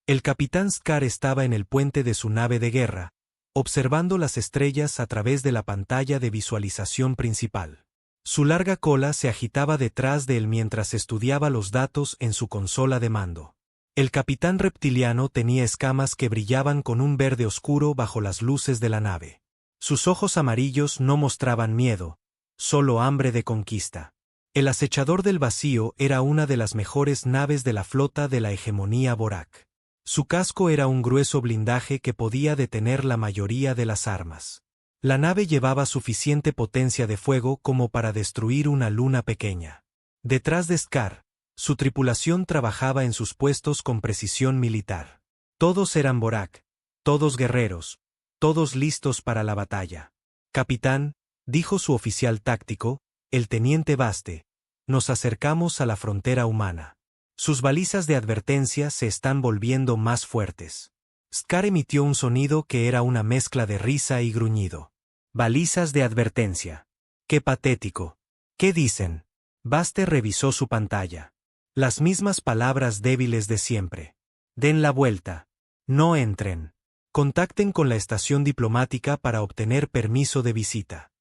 El capitán Skar estaba en el puente de su nave de guerra, observando las estrellas a través de la pantalla de visualización principal. Su larga cola se agitaba detrás de él mientras estudiaba los datos en su consola de mando. El capitán reptiliano tenía escamas que brillaban con un verde oscuro bajo las luces de la nave. Sus ojos amarillos no mostraban miedo, solo hambre de conquista. El acechador del vacío era una de las mejores naves de la flota de la hegemonía Borak. Su casco era un grueso blindaje que podía detener la mayoría de las armas. La nave llevaba suficiente potencia de fuego como para destruir una luna pequeña. Detrás de Skar, su tripulación trabajaba en sus puestos con precisión militar. Todos eran Borak, todos guerreros, todos listos para la batalla. Capitán, dijo su oficial táctico, el teniente Baste, nos acercamos a la frontera humana. Sus balizas de advertencia se están volviendo más fuertes. Skar emitió un sonido que era una mezcla de risa y gruñido. Balizas de advertencia. ¡Qué patético! ¿Qué dicen? Baste revisó su pantalla. Las mismas palabras débiles de siempre. Den la vuelta. No entren. Contacten con la estación diplomática para obtener permiso de visita.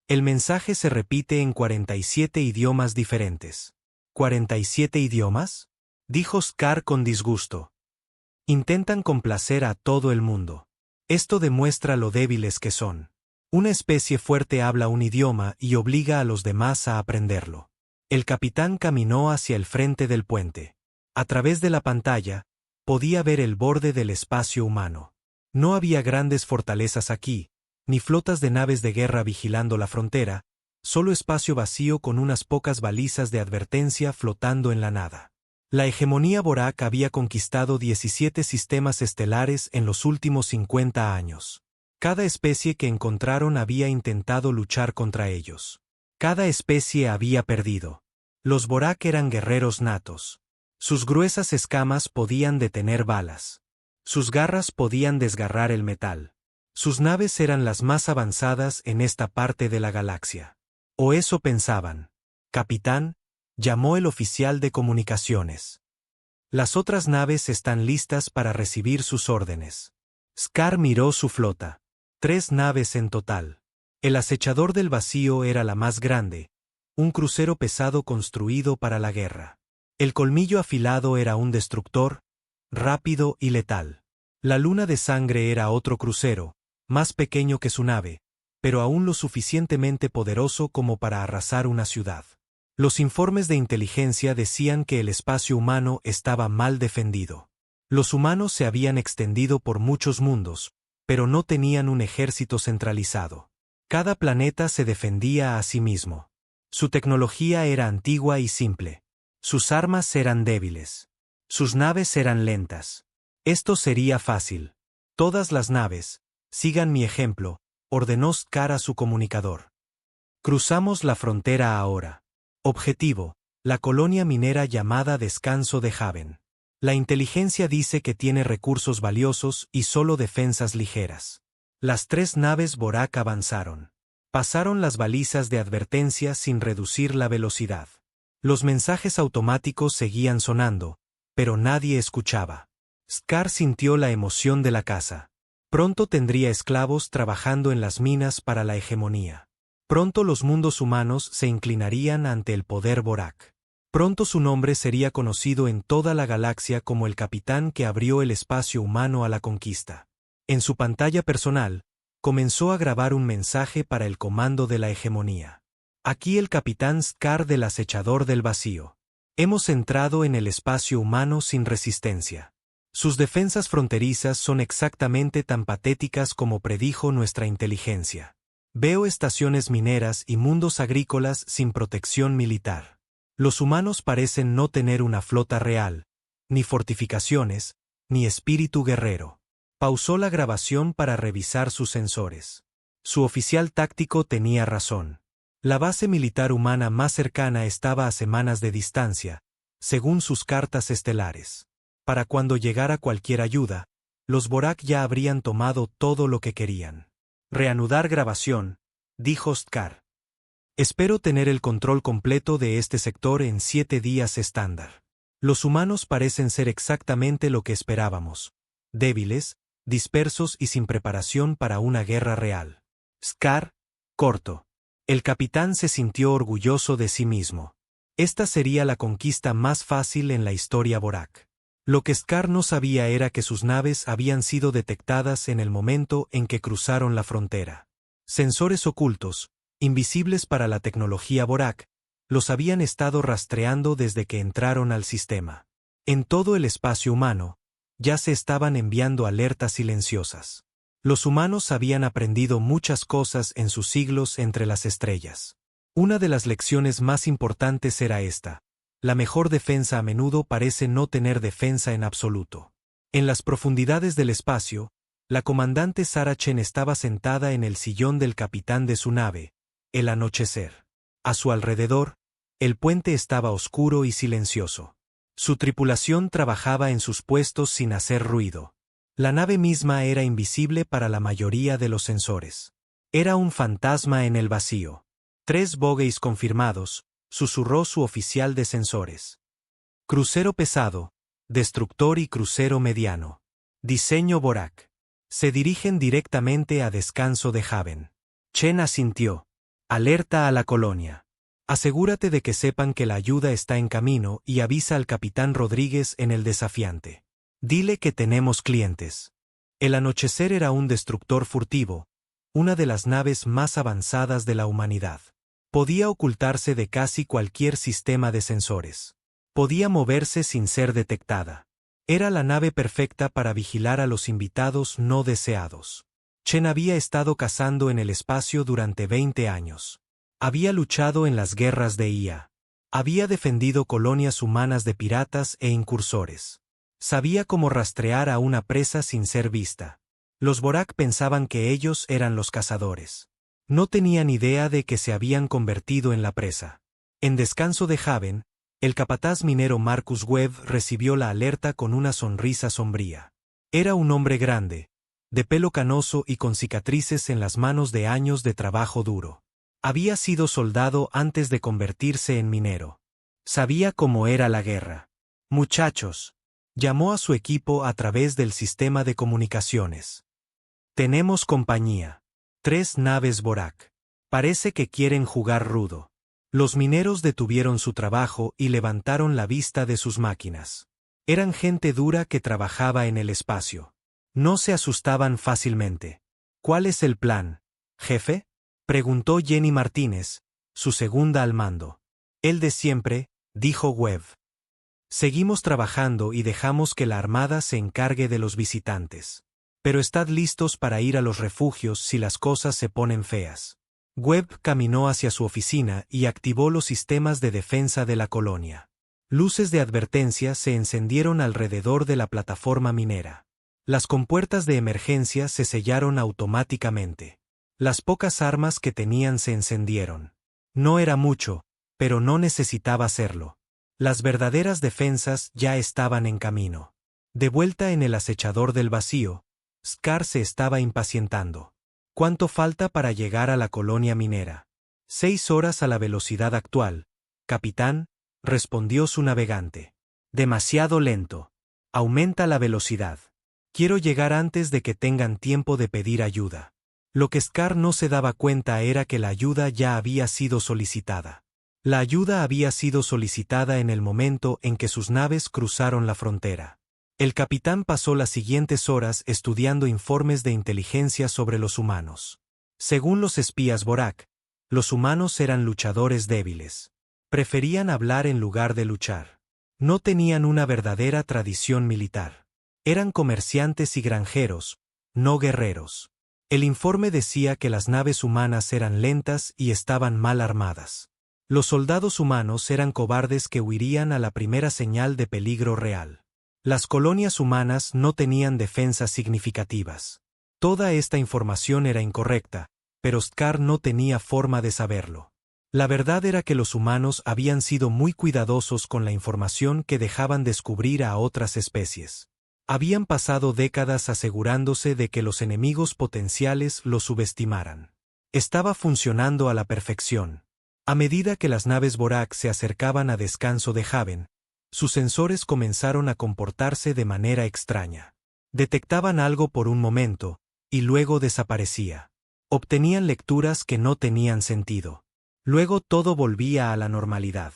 El mensaje se repite en 47 idiomas diferentes. ¿47 idiomas? Dijo Skar con disgusto. Intentan complacer a todo el mundo. Esto demuestra lo débiles que son. Una especie fuerte habla un idioma y obliga a los demás a aprenderlo. El capitán caminó hacia el frente del puente. A través de la pantalla, podía ver el borde del espacio humano. No había grandes fortalezas aquí, ni flotas de naves de guerra vigilando la frontera, solo espacio vacío con unas pocas balizas de advertencia flotando en la nada. La hegemonía Borak había conquistado 17 sistemas estelares en los últimos 50 años. Cada especie que encontraron había intentado luchar contra ellos. Cada especie había perdido. Los Borak eran guerreros natos. Sus gruesas escamas podían detener balas. Sus garras podían desgarrar el metal. Sus naves eran las más avanzadas en esta parte de la galaxia. O eso pensaban. Capitán, llamó el oficial de comunicaciones. Las otras naves están listas para recibir sus órdenes. Skar miró su flota. 3 naves en total. El acechador del vacío era la más grande, un crucero pesado construido para la guerra. El colmillo afilado era un destructor, rápido y letal. La luna de sangre era otro crucero, más pequeño que su nave, pero aún lo suficientemente poderoso como para arrasar una ciudad. Los informes de inteligencia decían que el espacio humano estaba mal defendido. Los humanos se habían extendido por muchos mundos, pero no tenían un ejército centralizado. Cada planeta se defendía a sí mismo. Su tecnología era antigua y simple. Sus armas eran débiles. Sus naves eran lentas. Esto sería fácil. Todas las naves, sigan mi ejemplo, ordenó Skar a su comunicador. Cruzamos la frontera ahora. Objetivo, la colonia minera llamada Descanso de Haven. La inteligencia dice que tiene recursos valiosos y solo defensas ligeras. Las 3 naves Borak avanzaron. Pasaron las balizas de advertencia sin reducir la velocidad. Los mensajes automáticos seguían sonando, pero nadie escuchaba. Skar sintió la emoción de la caza. Pronto tendría esclavos trabajando en las minas para la hegemonía. Pronto los mundos humanos se inclinarían ante el poder Borak. Pronto su nombre sería conocido en toda la galaxia como el capitán que abrió el espacio humano a la conquista. En su pantalla personal, comenzó a grabar un mensaje para el comando de la hegemonía. Aquí el capitán Skar del acechador del vacío. Hemos entrado en el espacio humano sin resistencia. Sus defensas fronterizas son exactamente tan patéticas como predijo nuestra inteligencia. Veo estaciones mineras y mundos agrícolas sin protección militar. Los humanos parecen no tener una flota real, ni fortificaciones, ni espíritu guerrero. Pausó la grabación para revisar sus sensores. Su oficial táctico tenía razón. La base militar humana más cercana estaba a semanas de distancia, según sus cartas estelares. Para cuando llegara cualquier ayuda, los Borak ya habrían tomado todo lo que querían. Reanudar grabación, dijo Skar. Espero tener el control completo de este sector en 7 días estándar. Los humanos parecen ser exactamente lo que esperábamos. Débiles, dispersos y sin preparación para una guerra real. Scar, corto. El capitán se sintió orgulloso de sí mismo. Esta sería la conquista más fácil en la historia Borak. Lo que Scar no sabía era que sus naves habían sido detectadas en el momento en que cruzaron la frontera. Sensores ocultos, invisibles para la tecnología Borak, los habían estado rastreando desde que entraron al sistema. En todo el espacio humano, ya se estaban enviando alertas silenciosas. Los humanos habían aprendido muchas cosas en sus siglos entre las estrellas. Una de las lecciones más importantes era esta: la mejor defensa a menudo parece no tener defensa en absoluto. En las profundidades del espacio, la comandante Sarah Chen estaba sentada en el sillón del capitán de su nave, el anochecer. A su alrededor, el puente estaba oscuro y silencioso. Su tripulación trabajaba en sus puestos sin hacer ruido. La nave misma era invisible para la mayoría de los sensores. Era un fantasma en el vacío. 3 bogeys confirmados, susurró su oficial de sensores. Crucero pesado, destructor y crucero mediano. Diseño Borak. Se dirigen directamente a descanso de Haven. Chen asintió. Alerta a la colonia. Asegúrate de que sepan que la ayuda está en camino y avisa al capitán Rodríguez en el desafiante. Dile que tenemos clientes. El anochecer era un destructor furtivo, una de las naves más avanzadas de la humanidad. Podía ocultarse de casi cualquier sistema de sensores. Podía moverse sin ser detectada. Era la nave perfecta para vigilar a los invitados no deseados. Chen había estado cazando en el espacio durante 20 años. Había luchado en las guerras de IA. Había defendido colonias humanas de piratas e incursores. Sabía cómo rastrear a una presa sin ser vista. Los Borak pensaban que ellos eran los cazadores. No tenían idea de que se habían convertido en la presa. En descanso de Haven, el capataz minero Marcus Webb recibió la alerta con una sonrisa sombría. Era un hombre grande, de pelo canoso y con cicatrices en las manos de años de trabajo duro. Había sido soldado antes de convertirse en minero. Sabía cómo era la guerra. Muchachos, llamó a su equipo a través del sistema de comunicaciones. Tenemos compañía. 3 naves Borak. Parece que quieren jugar rudo. Los mineros detuvieron su trabajo y levantaron la vista de sus máquinas. Eran gente dura que trabajaba en el espacio. No se asustaban fácilmente. ¿Cuál es el plan, jefe?, preguntó Jenny Martínez, su segunda al mando. El de siempre, dijo Webb. Seguimos trabajando y dejamos que la Armada se encargue de los visitantes. Pero estad listos para ir a los refugios si las cosas se ponen feas. Webb caminó hacia su oficina y activó los sistemas de defensa de la colonia. Luces de advertencia se encendieron alrededor de la plataforma minera. Las compuertas de emergencia se sellaron automáticamente. Las pocas armas que tenían se encendieron. No era mucho, pero no necesitaba hacerlo. Las verdaderas defensas ya estaban en camino. De vuelta en el acechador del vacío, Scar se estaba impacientando. ¿Cuánto falta para llegar a la colonia minera? 6 horas a la velocidad actual, capitán, respondió su navegante. Demasiado lento. Aumenta la velocidad. Quiero llegar antes de que tengan tiempo de pedir ayuda. Lo que Scar no se daba cuenta era que la ayuda ya había sido solicitada. La ayuda había sido solicitada en el momento en que sus naves cruzaron la frontera. El capitán pasó las siguientes horas estudiando informes de inteligencia sobre los humanos. Según los espías Borak, los humanos eran luchadores débiles. Preferían hablar en lugar de luchar. No tenían una verdadera tradición militar. Eran comerciantes y granjeros, no guerreros. El informe decía que las naves humanas eran lentas y estaban mal armadas. Los soldados humanos eran cobardes que huirían a la primera señal de peligro real. Las colonias humanas no tenían defensas significativas. Toda esta información era incorrecta, pero Scar no tenía forma de saberlo. La verdad era que los humanos habían sido muy cuidadosos con la información que dejaban descubrir a otras especies. Habían pasado décadas asegurándose de que los enemigos potenciales los subestimaran. Estaba funcionando a la perfección. A medida que las naves Borak se acercaban a descanso de Haven, Sus sensores comenzaron a comportarse de manera extraña. Detectaban algo por un momento, y luego desaparecía. Obtenían lecturas que no tenían sentido. Luego todo volvía a la normalidad.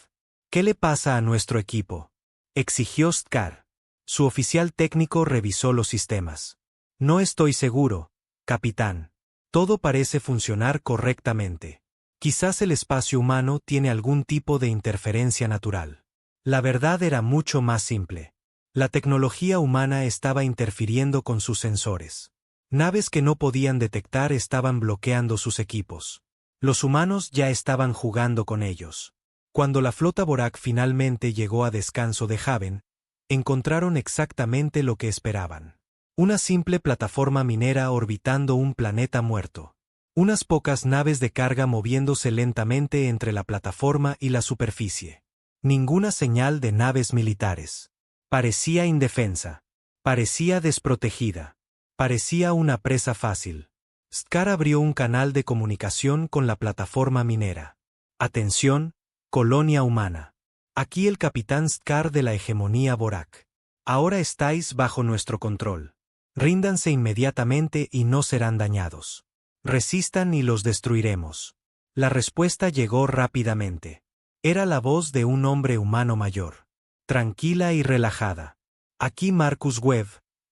¿Qué le pasa a nuestro equipo?, exigió Scar. Su oficial técnico revisó los sistemas. No estoy seguro, capitán. Todo parece funcionar correctamente. Quizás el espacio humano tiene algún tipo de interferencia natural. La verdad era mucho más simple. La tecnología humana estaba interfiriendo con sus sensores. Naves que no podían detectar estaban bloqueando sus equipos. Los humanos ya estaban jugando con ellos. Cuando la flota Borak finalmente llegó a descanso de Haven, encontraron exactamente lo que esperaban. Una simple plataforma minera orbitando un planeta muerto. Unas pocas naves de carga moviéndose lentamente entre la plataforma y la superficie. Ninguna señal de naves militares. Parecía indefensa. Parecía desprotegida. Parecía una presa fácil. Scar abrió un canal de comunicación con la plataforma minera. Atención, colonia humana. Aquí el capitán Scar de la hegemonía Borak. Ahora estáis bajo nuestro control. Ríndanse inmediatamente y no serán dañados. Resistan y los destruiremos. La respuesta llegó rápidamente. Era la voz de un hombre humano mayor. Tranquila y relajada. Aquí Marcus Webb,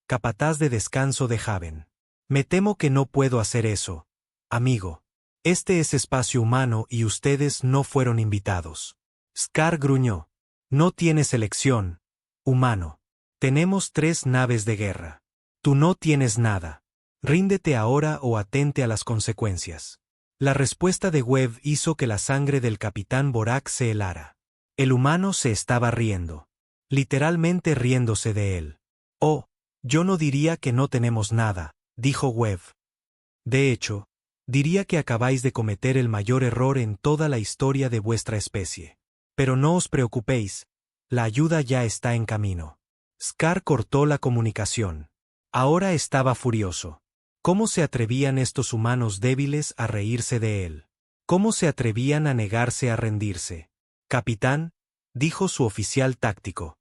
capataz de descanso de Haven. Me temo que no puedo hacer eso, amigo. Este es espacio humano y ustedes no fueron invitados. Scar gruñó. No tienes elección, humano. Tenemos 3 naves de guerra. Tú no tienes nada. Ríndete ahora o atente a las consecuencias. La respuesta de Webb hizo que la sangre del capitán Borak se helara. El humano se estaba riendo. Literalmente riéndose de él. Oh, yo no diría que no tenemos nada, dijo Webb. De hecho, diría que acabáis de cometer el mayor error en toda la historia de vuestra especie. Pero no os preocupéis, la ayuda ya está en camino. Scar cortó la comunicación. Ahora estaba furioso. ¿Cómo se atrevían estos humanos débiles a reírse de él? ¿Cómo se atrevían a negarse a rendirse? Capitán, dijo su oficial táctico.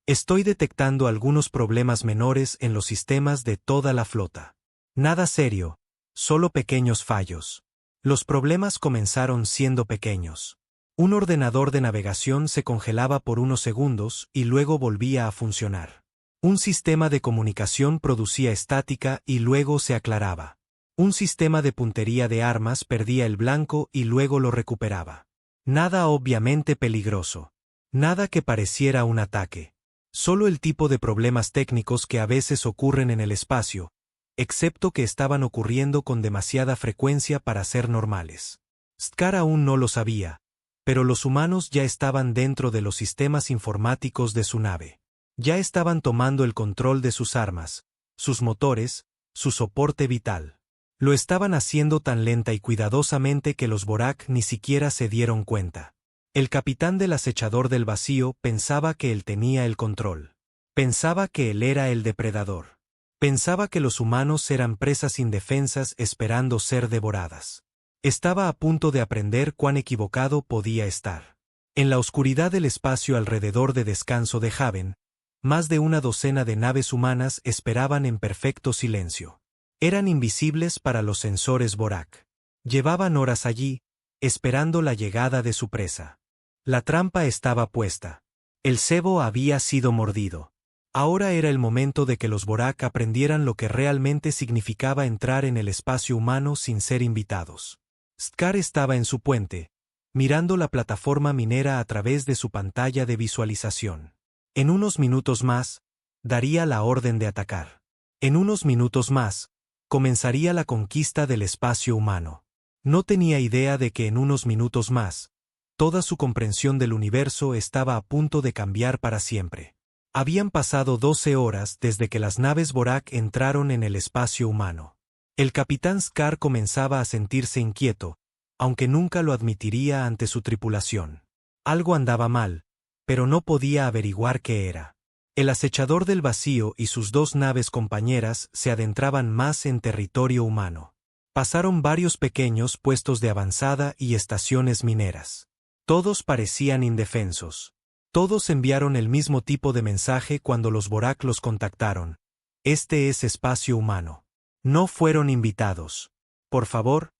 Estoy detectando algunos problemas menores en los sistemas de toda la flota. Nada serio, solo pequeños fallos. Los problemas comenzaron siendo pequeños. Un ordenador de navegación se congelaba por unos segundos y luego volvía a funcionar. Un sistema de comunicación producía estática y luego se aclaraba. Un sistema de puntería de armas perdía el blanco y luego lo recuperaba. Nada obviamente peligroso. Nada que pareciera un ataque. Solo el tipo de problemas técnicos que a veces ocurren en el espacio, excepto que estaban ocurriendo con demasiada frecuencia para ser normales. Scar aún no lo sabía, pero los humanos ya estaban dentro de los sistemas informáticos de su nave. Ya estaban tomando el control de sus armas, sus motores, su soporte vital. Lo estaban haciendo tan lenta y cuidadosamente que los Borak ni siquiera se dieron cuenta. El capitán del acechador del vacío pensaba que él tenía el control. Pensaba que él era el depredador. Pensaba que los humanos eran presas indefensas esperando ser devoradas. Estaba a punto de aprender cuán equivocado podía estar. En la oscuridad del espacio alrededor de descanso de Haven, más de una docena de naves humanas esperaban en perfecto silencio. Eran invisibles para los sensores Borak. Llevaban horas allí, esperando la llegada de su presa. La trampa estaba puesta. El cebo había sido mordido. Ahora era el momento de que los Borak aprendieran lo que realmente significaba entrar en el espacio humano sin ser invitados. Scar estaba en su puente, mirando la plataforma minera a través de su pantalla de visualización. En unos minutos más, daría la orden de atacar. En unos minutos más, comenzaría la conquista del espacio humano. No tenía idea de que en unos minutos más, toda su comprensión del universo estaba a punto de cambiar para siempre. Habían pasado 12 horas desde que las naves Borak entraron en el espacio humano. El capitán Scar comenzaba a sentirse inquieto, aunque nunca lo admitiría ante su tripulación. Algo andaba mal, pero no podía averiguar qué era. El acechador del vacío y sus 2 naves compañeras se adentraban más en territorio humano. Pasaron varios pequeños puestos de avanzada y estaciones mineras. Todos parecían indefensos. Todos enviaron el mismo tipo de mensaje cuando los Borak los contactaron. Este es espacio humano. No fueron invitados. Por favor,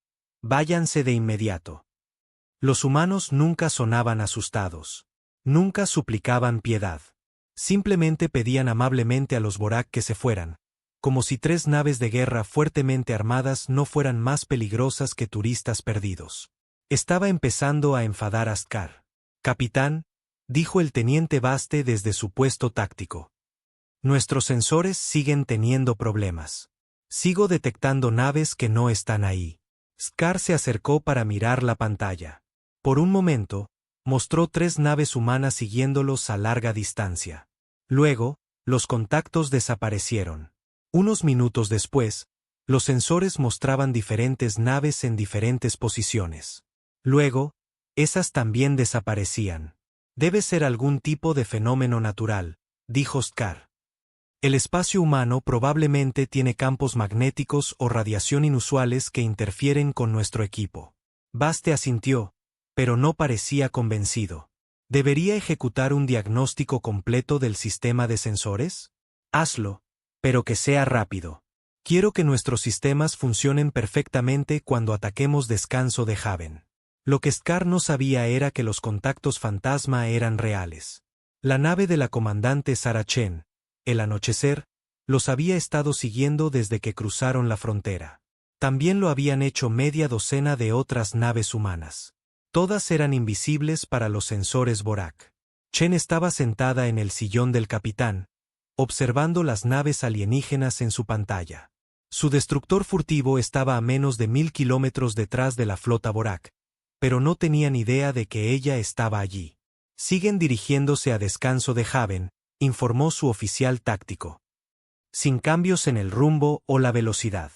váyanse de inmediato. Los humanos nunca sonaban asustados. Nunca suplicaban piedad. Simplemente pedían amablemente a los Borak que se fueran, como si 3 naves de guerra fuertemente armadas no fueran más peligrosas que turistas perdidos. Estaba empezando a enfadar a Skar. «Capitán», dijo el teniente Baste desde su puesto táctico. «Nuestros sensores siguen teniendo problemas. Sigo detectando naves que no están ahí». Skar se acercó para mirar la pantalla. Por un momento, mostró 3 naves humanas siguiéndolos a larga distancia. Luego, los contactos desaparecieron. Unos minutos después, los sensores mostraban diferentes naves en diferentes posiciones. Luego, esas también desaparecían. «Debe ser algún tipo de fenómeno natural», dijo Skar. «El espacio humano probablemente tiene campos magnéticos o radiación inusuales que interfieren con nuestro equipo». Baste asintió, pero no parecía convencido. «¿Debería ejecutar un diagnóstico completo del sistema de sensores? Hazlo, pero que sea rápido. Quiero que nuestros sistemas funcionen perfectamente cuando ataquemos Descanso de Haven». Lo que Skar no sabía era que los contactos fantasma eran reales. La nave de la comandante Sarah Chen, el anochecer, los había estado siguiendo desde que cruzaron la frontera. También lo habían hecho media docena de otras naves humanas. Todas eran invisibles para los sensores Borak. Chen estaba sentada en el sillón del capitán, observando las naves alienígenas en su pantalla. Su destructor furtivo estaba a menos de 1000 kilómetros detrás de la flota Borak, pero no tenían idea de que ella estaba allí. «Siguen dirigiéndose a Descanso de Haven», informó su oficial táctico. «Sin cambios en el rumbo o la velocidad».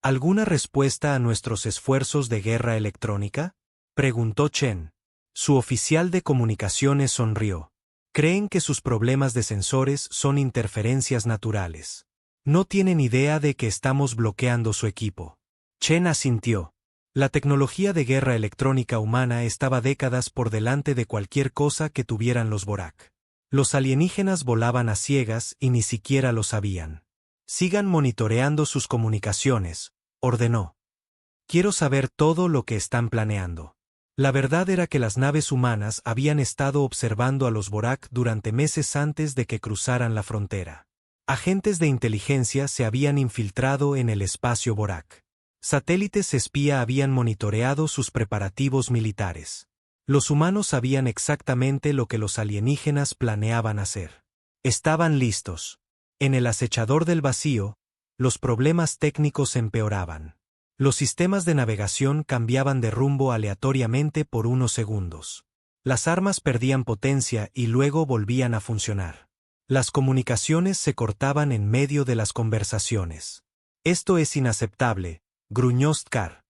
«¿Alguna respuesta a nuestros esfuerzos de guerra electrónica?», preguntó Chen. Su oficial de comunicaciones sonrió. «Creen que sus problemas de sensores son interferencias naturales. No tienen idea de que estamos bloqueando su equipo». Chen asintió. La tecnología de guerra electrónica humana estaba décadas por delante de cualquier cosa que tuvieran los Borak. Los alienígenas volaban a ciegas y ni siquiera lo sabían. «Sigan monitoreando sus comunicaciones», ordenó. «Quiero saber todo lo que están planeando». La verdad era que las naves humanas habían estado observando a los Borak durante meses antes de que cruzaran la frontera. Agentes de inteligencia se habían infiltrado en el espacio Borak. Satélites espía habían monitoreado sus preparativos militares. Los humanos sabían exactamente lo que los alienígenas planeaban hacer. Estaban listos. En el acechador del vacío, los problemas técnicos empeoraban. Los sistemas de navegación cambiaban de rumbo aleatoriamente por unos segundos. Las armas perdían potencia y luego volvían a funcionar. Las comunicaciones se cortaban en medio de las conversaciones. «Esto es inaceptable», gruñó Skar.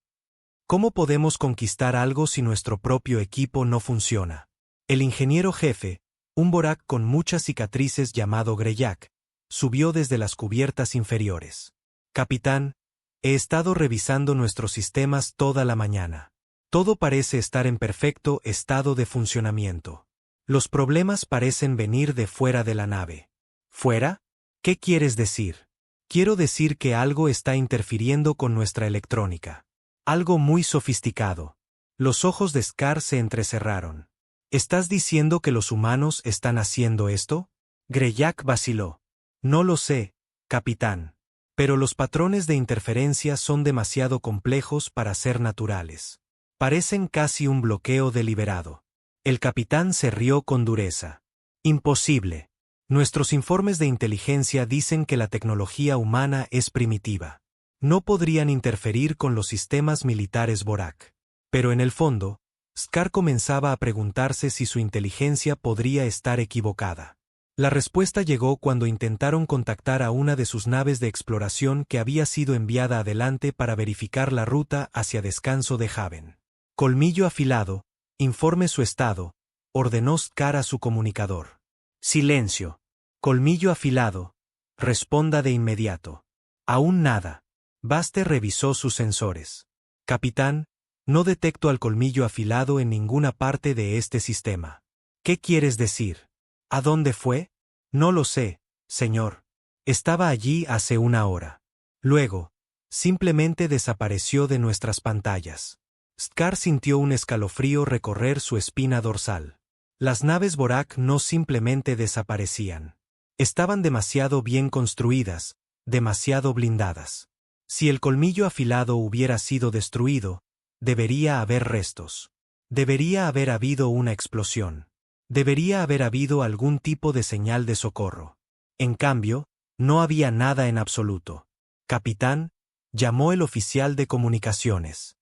«¿Cómo podemos conquistar algo si nuestro propio equipo no funciona?» El ingeniero jefe, un Borak con muchas cicatrices llamado Greyak, subió desde las cubiertas inferiores. «Capitán, he estado revisando nuestros sistemas toda la mañana. Todo parece estar en perfecto estado de funcionamiento. Los problemas parecen venir de fuera de la nave». «¿Fuera? ¿Qué quieres decir?» «Quiero decir que algo está interfiriendo con nuestra electrónica. Algo muy sofisticado». Los ojos de Skar se entrecerraron. «¿Estás diciendo que los humanos están haciendo esto?» Greyak vaciló. «No lo sé, capitán. Pero los patrones de interferencia son demasiado complejos para ser naturales. Parecen casi un bloqueo deliberado». El capitán se rió con dureza. «Imposible. Nuestros informes de inteligencia dicen que la tecnología humana es primitiva. No podrían interferir con los sistemas militares Borak». Pero en el fondo, Skar comenzaba a preguntarse si su inteligencia podría estar equivocada. La respuesta llegó cuando intentaron contactar a una de sus naves de exploración que había sido enviada adelante para verificar la ruta hacia Descanso de Haven. «Colmillo afilado, informe su estado», ordenó Skar a su comunicador. «Silencio. Colmillo afilado, responda de inmediato». «Aún nada». Baste revisó sus sensores. «Capitán, no detecto al colmillo afilado en ninguna parte de este sistema». «¿Qué quieres decir?». ¿A dónde fue? No lo sé, señor. Estaba allí hace una hora. Luego, simplemente desapareció de nuestras pantallas. Scar sintió un escalofrío recorrer su espina dorsal. Las naves Borak no simplemente desaparecían. Estaban demasiado bien construidas, demasiado blindadas. Si el colmillo afilado hubiera sido destruido, debería haber restos. Debería haber habido una explosión. Debería haber habido algún tipo de señal de socorro. En cambio, no había nada en absoluto. Capitán, llamó el oficial de comunicaciones.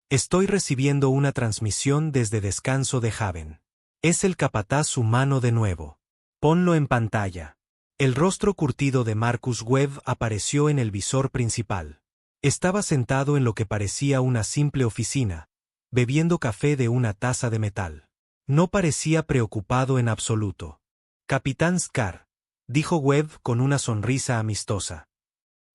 Estoy recibiendo una transmisión desde Descanso de Haven. Es el capataz humano de nuevo. Ponlo en pantalla. El rostro curtido de Marcus Webb apareció en el visor principal. Estaba sentado en lo que parecía una simple oficina, bebiendo café de una taza de metal. No parecía preocupado en absoluto. Capitán Scar, dijo Webb con una sonrisa amistosa.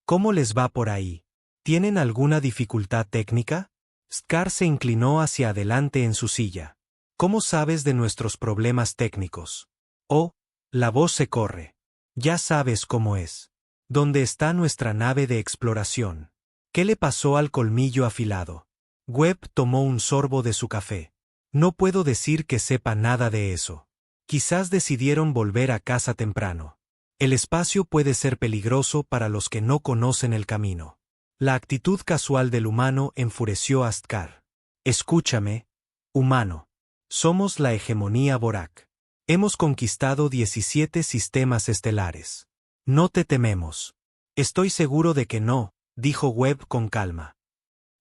¿Cómo les va por ahí? ¿Tienen alguna dificultad técnica? Scar se inclinó hacia adelante en su silla. ¿Cómo sabes de nuestros problemas técnicos? Oh, la voz se corre. Ya sabes cómo es. ¿Dónde está nuestra nave de exploración? ¿Qué le pasó al colmillo afilado? Webb tomó un sorbo de su café. No puedo decir que sepa nada de eso. Quizás decidieron volver a casa temprano. El espacio puede ser peligroso para los que no conocen el camino. La actitud casual del humano enfureció a Scar. Escúchame, humano. Somos la hegemonía Borak. Hemos conquistado 17 sistemas estelares. No te tememos. Estoy seguro de que no, dijo Webb con calma.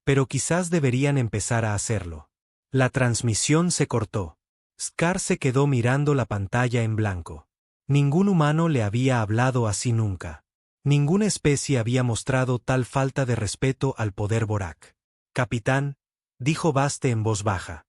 Pero quizás deberían empezar a hacerlo. La transmisión se cortó. Scar se quedó mirando la pantalla en blanco. Ningún humano le había hablado así nunca. Ninguna especie había mostrado tal falta de respeto al poder Borak. Capitán, dijo Baste en voz baja.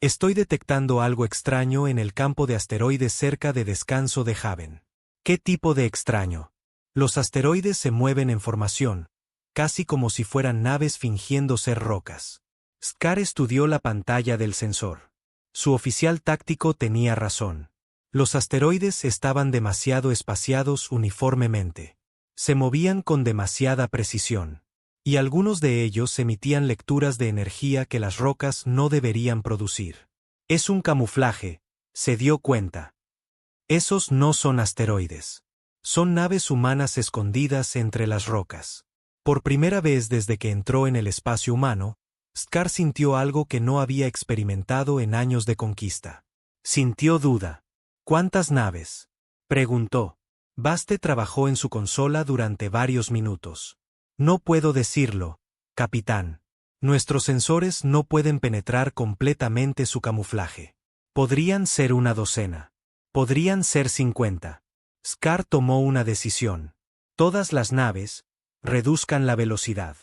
Estoy detectando algo extraño en el campo de asteroides cerca de Descanso de Haven. ¿Qué tipo de extraño? Los asteroides se mueven en formación, casi como si fueran naves fingiendo ser rocas. Scar estudió la pantalla del sensor. Su oficial táctico tenía razón. Los asteroides estaban demasiado espaciados uniformemente. Se movían con demasiada precisión. Y algunos de ellos emitían lecturas de energía que las rocas no deberían producir. Es un camuflaje, se dio cuenta. Esos no son asteroides. Son naves humanas escondidas entre las rocas. Por primera vez desde que entró en el espacio humano, Scar sintió algo que no había experimentado en años de conquista. Sintió duda. ¿Cuántas naves? Preguntó. Baste trabajó en su consola durante varios minutos. No puedo decirlo, capitán. Nuestros sensores no pueden penetrar completamente su camuflaje. Podrían ser una docena. Podrían ser 50. Scar tomó una decisión. Todas las naves, reduzcan la velocidad.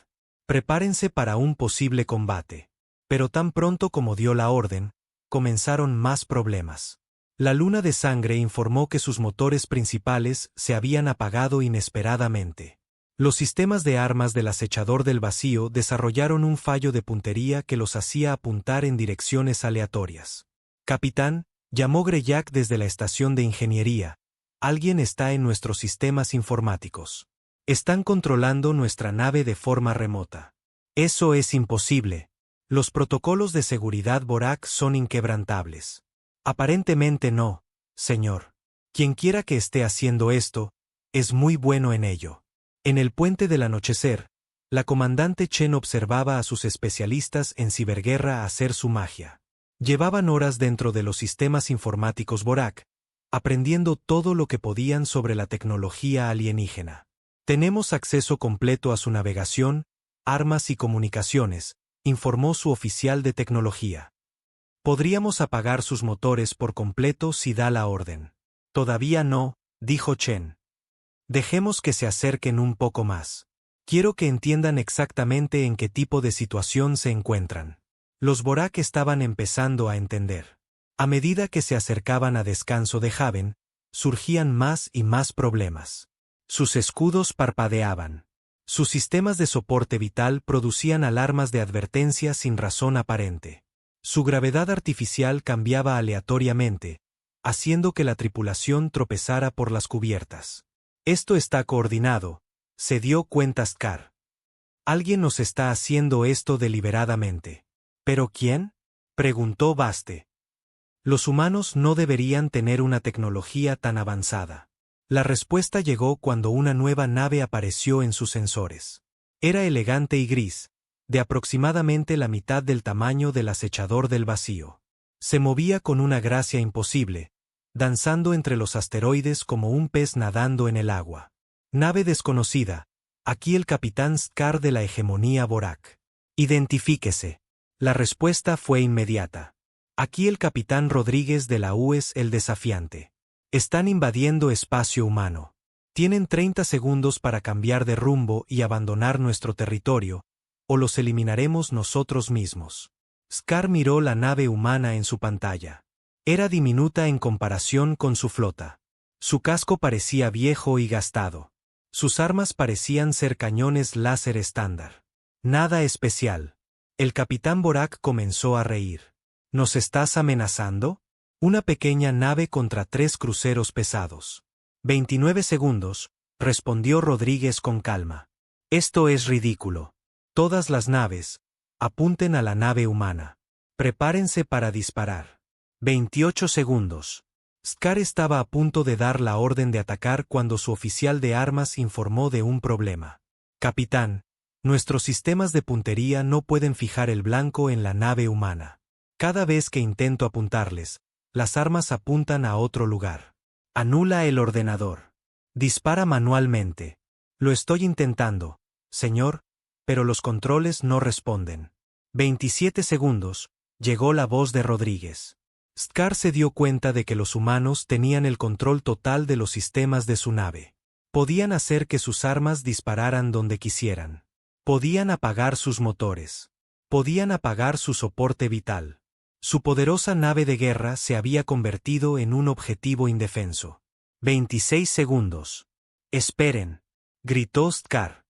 Prepárense para un posible combate. Pero tan pronto como dio la orden, comenzaron más problemas. La luna de sangre informó que sus motores principales se habían apagado inesperadamente. Los sistemas de armas del acechador del vacío desarrollaron un fallo de puntería que los hacía apuntar en direcciones aleatorias. Capitán, llamó Greyak desde la estación de ingeniería. Alguien está en nuestros sistemas informáticos. Están controlando nuestra nave de forma remota. Eso es imposible. Los protocolos de seguridad Borak son inquebrantables. Aparentemente no, señor. Quienquiera que esté haciendo esto, es muy bueno en ello. En el puente del anochecer, la comandante Chen observaba a sus especialistas en ciberguerra hacer su magia. Llevaban horas dentro de los sistemas informáticos Borak, aprendiendo todo lo que podían sobre la tecnología alienígena. Tenemos acceso completo a su navegación, armas y comunicaciones, informó su oficial de tecnología. Podríamos apagar sus motores por completo si da la orden. Todavía no, dijo Chen. Dejemos que se acerquen un poco más. Quiero que entiendan exactamente en qué tipo de situación se encuentran. Los Borak estaban empezando a entender. A medida que se acercaban a Descanso de Haven, surgían más y más problemas. Sus escudos parpadeaban. Sus sistemas de soporte vital producían alarmas de advertencia sin razón aparente. Su gravedad artificial cambiaba aleatoriamente, haciendo que la tripulación tropezara por las cubiertas. Esto está coordinado, se dio cuenta Scar. Alguien nos está haciendo esto deliberadamente. ¿Pero quién?, preguntó Baste. Los humanos no deberían tener una tecnología tan avanzada. La respuesta llegó cuando una nueva nave apareció en sus sensores. Era elegante y gris, de aproximadamente la mitad del tamaño del acechador del vacío. Se movía con una gracia imposible, danzando entre los asteroides como un pez nadando en el agua. Nave desconocida, aquí el capitán Scar de la hegemonía Borak. Identifíquese. La respuesta fue inmediata. Aquí el capitán Rodríguez de la UES el desafiante. Están invadiendo espacio humano. Tienen 30 segundos para cambiar de rumbo y abandonar nuestro territorio, o los eliminaremos nosotros mismos. Scar miró la nave humana en su pantalla. Era diminuta en comparación con su flota. Su casco parecía viejo y gastado. Sus armas parecían ser cañones láser estándar. Nada especial. El capitán Borak comenzó a reír. ¿Nos estás amenazando? Una pequeña nave contra 3 cruceros pesados. 29 segundos, respondió Rodríguez con calma. Esto es ridículo. Todas las naves, apunten a la nave humana. Prepárense para disparar. 28 segundos. Scar estaba a punto de dar la orden de atacar cuando su oficial de armas informó de un problema. Capitán, nuestros sistemas de puntería no pueden fijar el blanco en la nave humana. Cada vez que intento apuntarles, las armas apuntan a otro lugar. Anula el ordenador. Dispara manualmente. Lo estoy intentando, señor, pero los controles no responden. 27 segundos, llegó la voz de Rodríguez. Scar se dio cuenta de que los humanos tenían el control total de los sistemas de su nave. Podían hacer que sus armas dispararan donde quisieran. Podían apagar sus motores. Podían apagar su soporte vital. Su poderosa nave de guerra se había convertido en un objetivo indefenso. 26 segundos. Esperen, gritó Scar.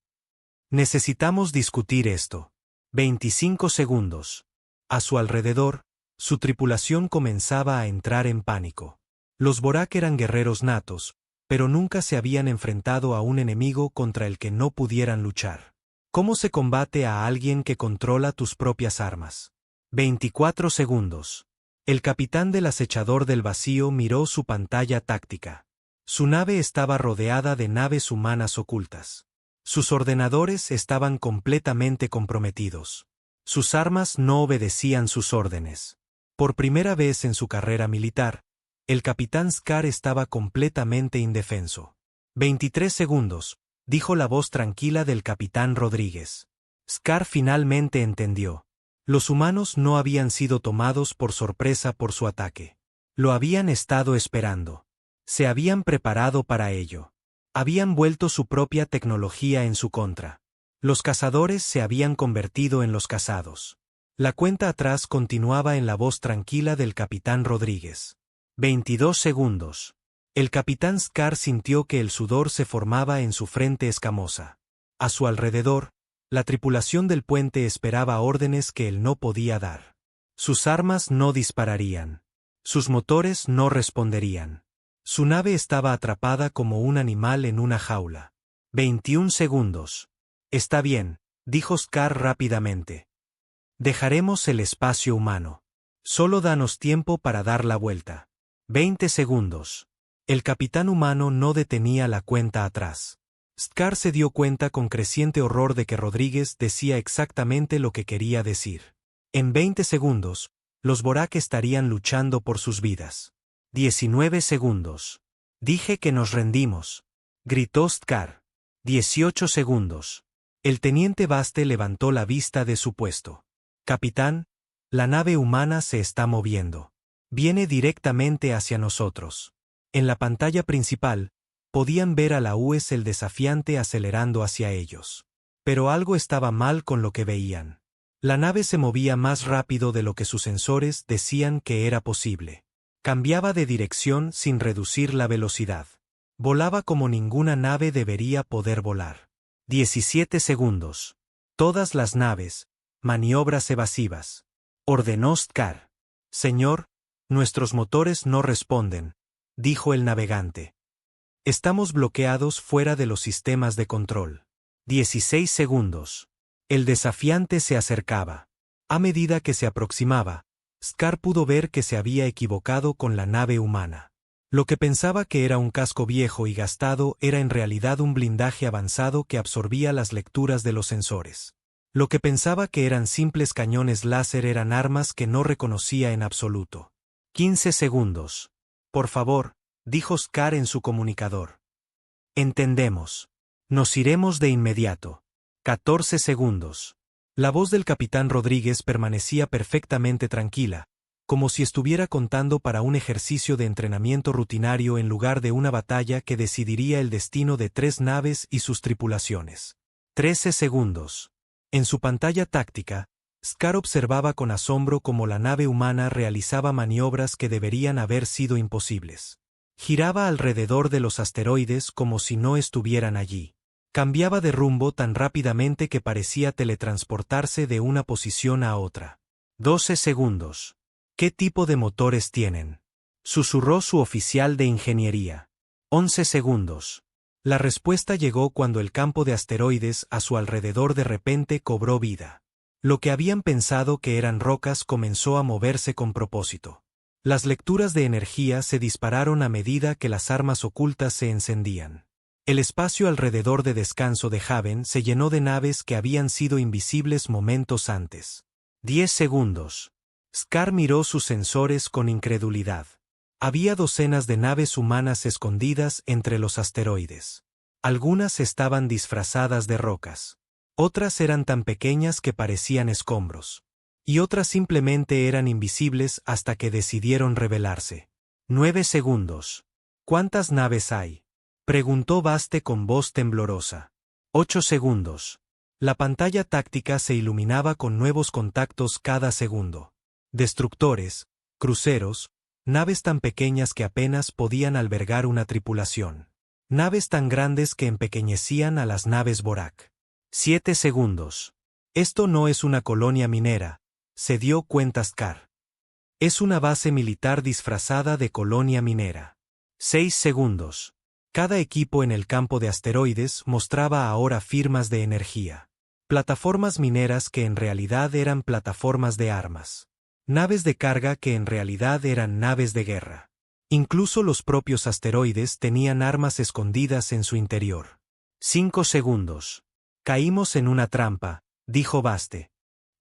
Necesitamos discutir esto. 25 segundos. A su alrededor, su tripulación comenzaba a entrar en pánico. Los Borak eran guerreros natos, pero nunca se habían enfrentado a un enemigo contra el que no pudieran luchar. ¿Cómo se combate a alguien que controla tus propias armas? 24 segundos. El capitán del acechador del vacío miró su pantalla táctica. Su nave estaba rodeada de naves humanas ocultas. Sus ordenadores estaban completamente comprometidos. Sus armas no obedecían sus órdenes. Por primera vez en su carrera militar, el capitán Scar estaba completamente indefenso. 23 segundos, dijo la voz tranquila del capitán Rodríguez. Scar finalmente entendió. Los humanos no habían sido tomados por sorpresa por su ataque. Lo habían estado esperando. Se habían preparado para ello. Habían vuelto su propia tecnología en su contra. Los cazadores se habían convertido en los cazados. La cuenta atrás continuaba en la voz tranquila del capitán Rodríguez. 22 segundos. El capitán Scar sintió que el sudor se formaba en su frente escamosa. A su alrededor, la tripulación del puente esperaba órdenes que él no podía dar. Sus armas no dispararían. Sus motores no responderían. Su nave estaba atrapada como un animal en una jaula. 21 segundos. Está bien, dijo Scar rápidamente. Dejaremos el espacio humano. Solo danos tiempo para dar la vuelta. 20 segundos. El capitán humano no detenía la cuenta atrás. Scar se dio cuenta con creciente horror de que Rodríguez decía exactamente lo que quería decir. En 20 segundos, los Borak estarían luchando por sus vidas. 19 segundos. Dije que nos rendimos, gritó Scar. 18 segundos. El teniente Baste levantó la vista de su puesto. Capitán, la nave humana se está moviendo. Viene directamente hacia nosotros. En la pantalla principal, podían ver a la UES el desafiante acelerando hacia ellos. Pero algo estaba mal con lo que veían. La nave se movía más rápido de lo que sus sensores decían que era posible. Cambiaba de dirección sin reducir la velocidad. Volaba como ninguna nave debería poder volar. 17 segundos. Todas las naves, maniobras evasivas. Ordenó Scar. Señor, Nuestros motores no responden, dijo el navegante. Estamos bloqueados fuera de los sistemas de control. 16 segundos. El desafiante se acercaba. A medida que se aproximaba, Scar pudo ver que se había equivocado con la nave humana. Lo que pensaba que era un casco viejo y gastado era en realidad un blindaje avanzado que absorbía las lecturas de los sensores. Lo que pensaba que eran simples cañones láser eran armas que no reconocía en absoluto. 15 segundos. Por favor, dijo Scar en su comunicador. Entendemos. Nos iremos de inmediato. 14 segundos. La voz del capitán Rodríguez permanecía perfectamente tranquila, como si estuviera contando para un ejercicio de entrenamiento rutinario en lugar de una batalla que decidiría el destino de 3 naves y sus tripulaciones. 13 segundos. En su pantalla táctica, Scar observaba con asombro cómo la nave humana realizaba maniobras que deberían haber sido imposibles. Giraba alrededor de los asteroides como si no estuvieran allí. Cambiaba de rumbo tan rápidamente que parecía teletransportarse de una posición a otra. 12 segundos. ¿Qué tipo de motores tienen?, susurró su oficial de ingeniería. 11 segundos. La respuesta llegó cuando el campo de asteroides a su alrededor de repente cobró vida. Lo que habían pensado que eran rocas comenzó a moverse con propósito. Las lecturas de energía se dispararon a medida que las armas ocultas se encendían. El espacio alrededor de descanso de Haven se llenó de naves que habían sido invisibles momentos antes. 10 segundos. Scar miró sus sensores con incredulidad. Había docenas de naves humanas escondidas entre los asteroides. Algunas estaban disfrazadas de rocas. Otras eran tan pequeñas que parecían escombros. Y otras simplemente eran invisibles hasta que decidieron revelarse. 9 segundos. ¿Cuántas naves hay?, preguntó Vaste con voz temblorosa. 8 segundos. La pantalla táctica se iluminaba con nuevos contactos cada segundo. Destructores, cruceros, naves tan pequeñas que apenas podían albergar una tripulación. Naves tan grandes que empequeñecían a las naves Borak. 7 segundos. Esto no es una colonia minera, se dio cuenta Scar. Es una base militar disfrazada de colonia minera. 6 segundos. Cada equipo en el campo de asteroides mostraba ahora firmas de energía. Plataformas mineras que en realidad eran plataformas de armas. Naves de carga que en realidad eran naves de guerra. Incluso los propios asteroides tenían armas escondidas en su interior. 5 segundos. Caímos en una trampa, dijo Vaste.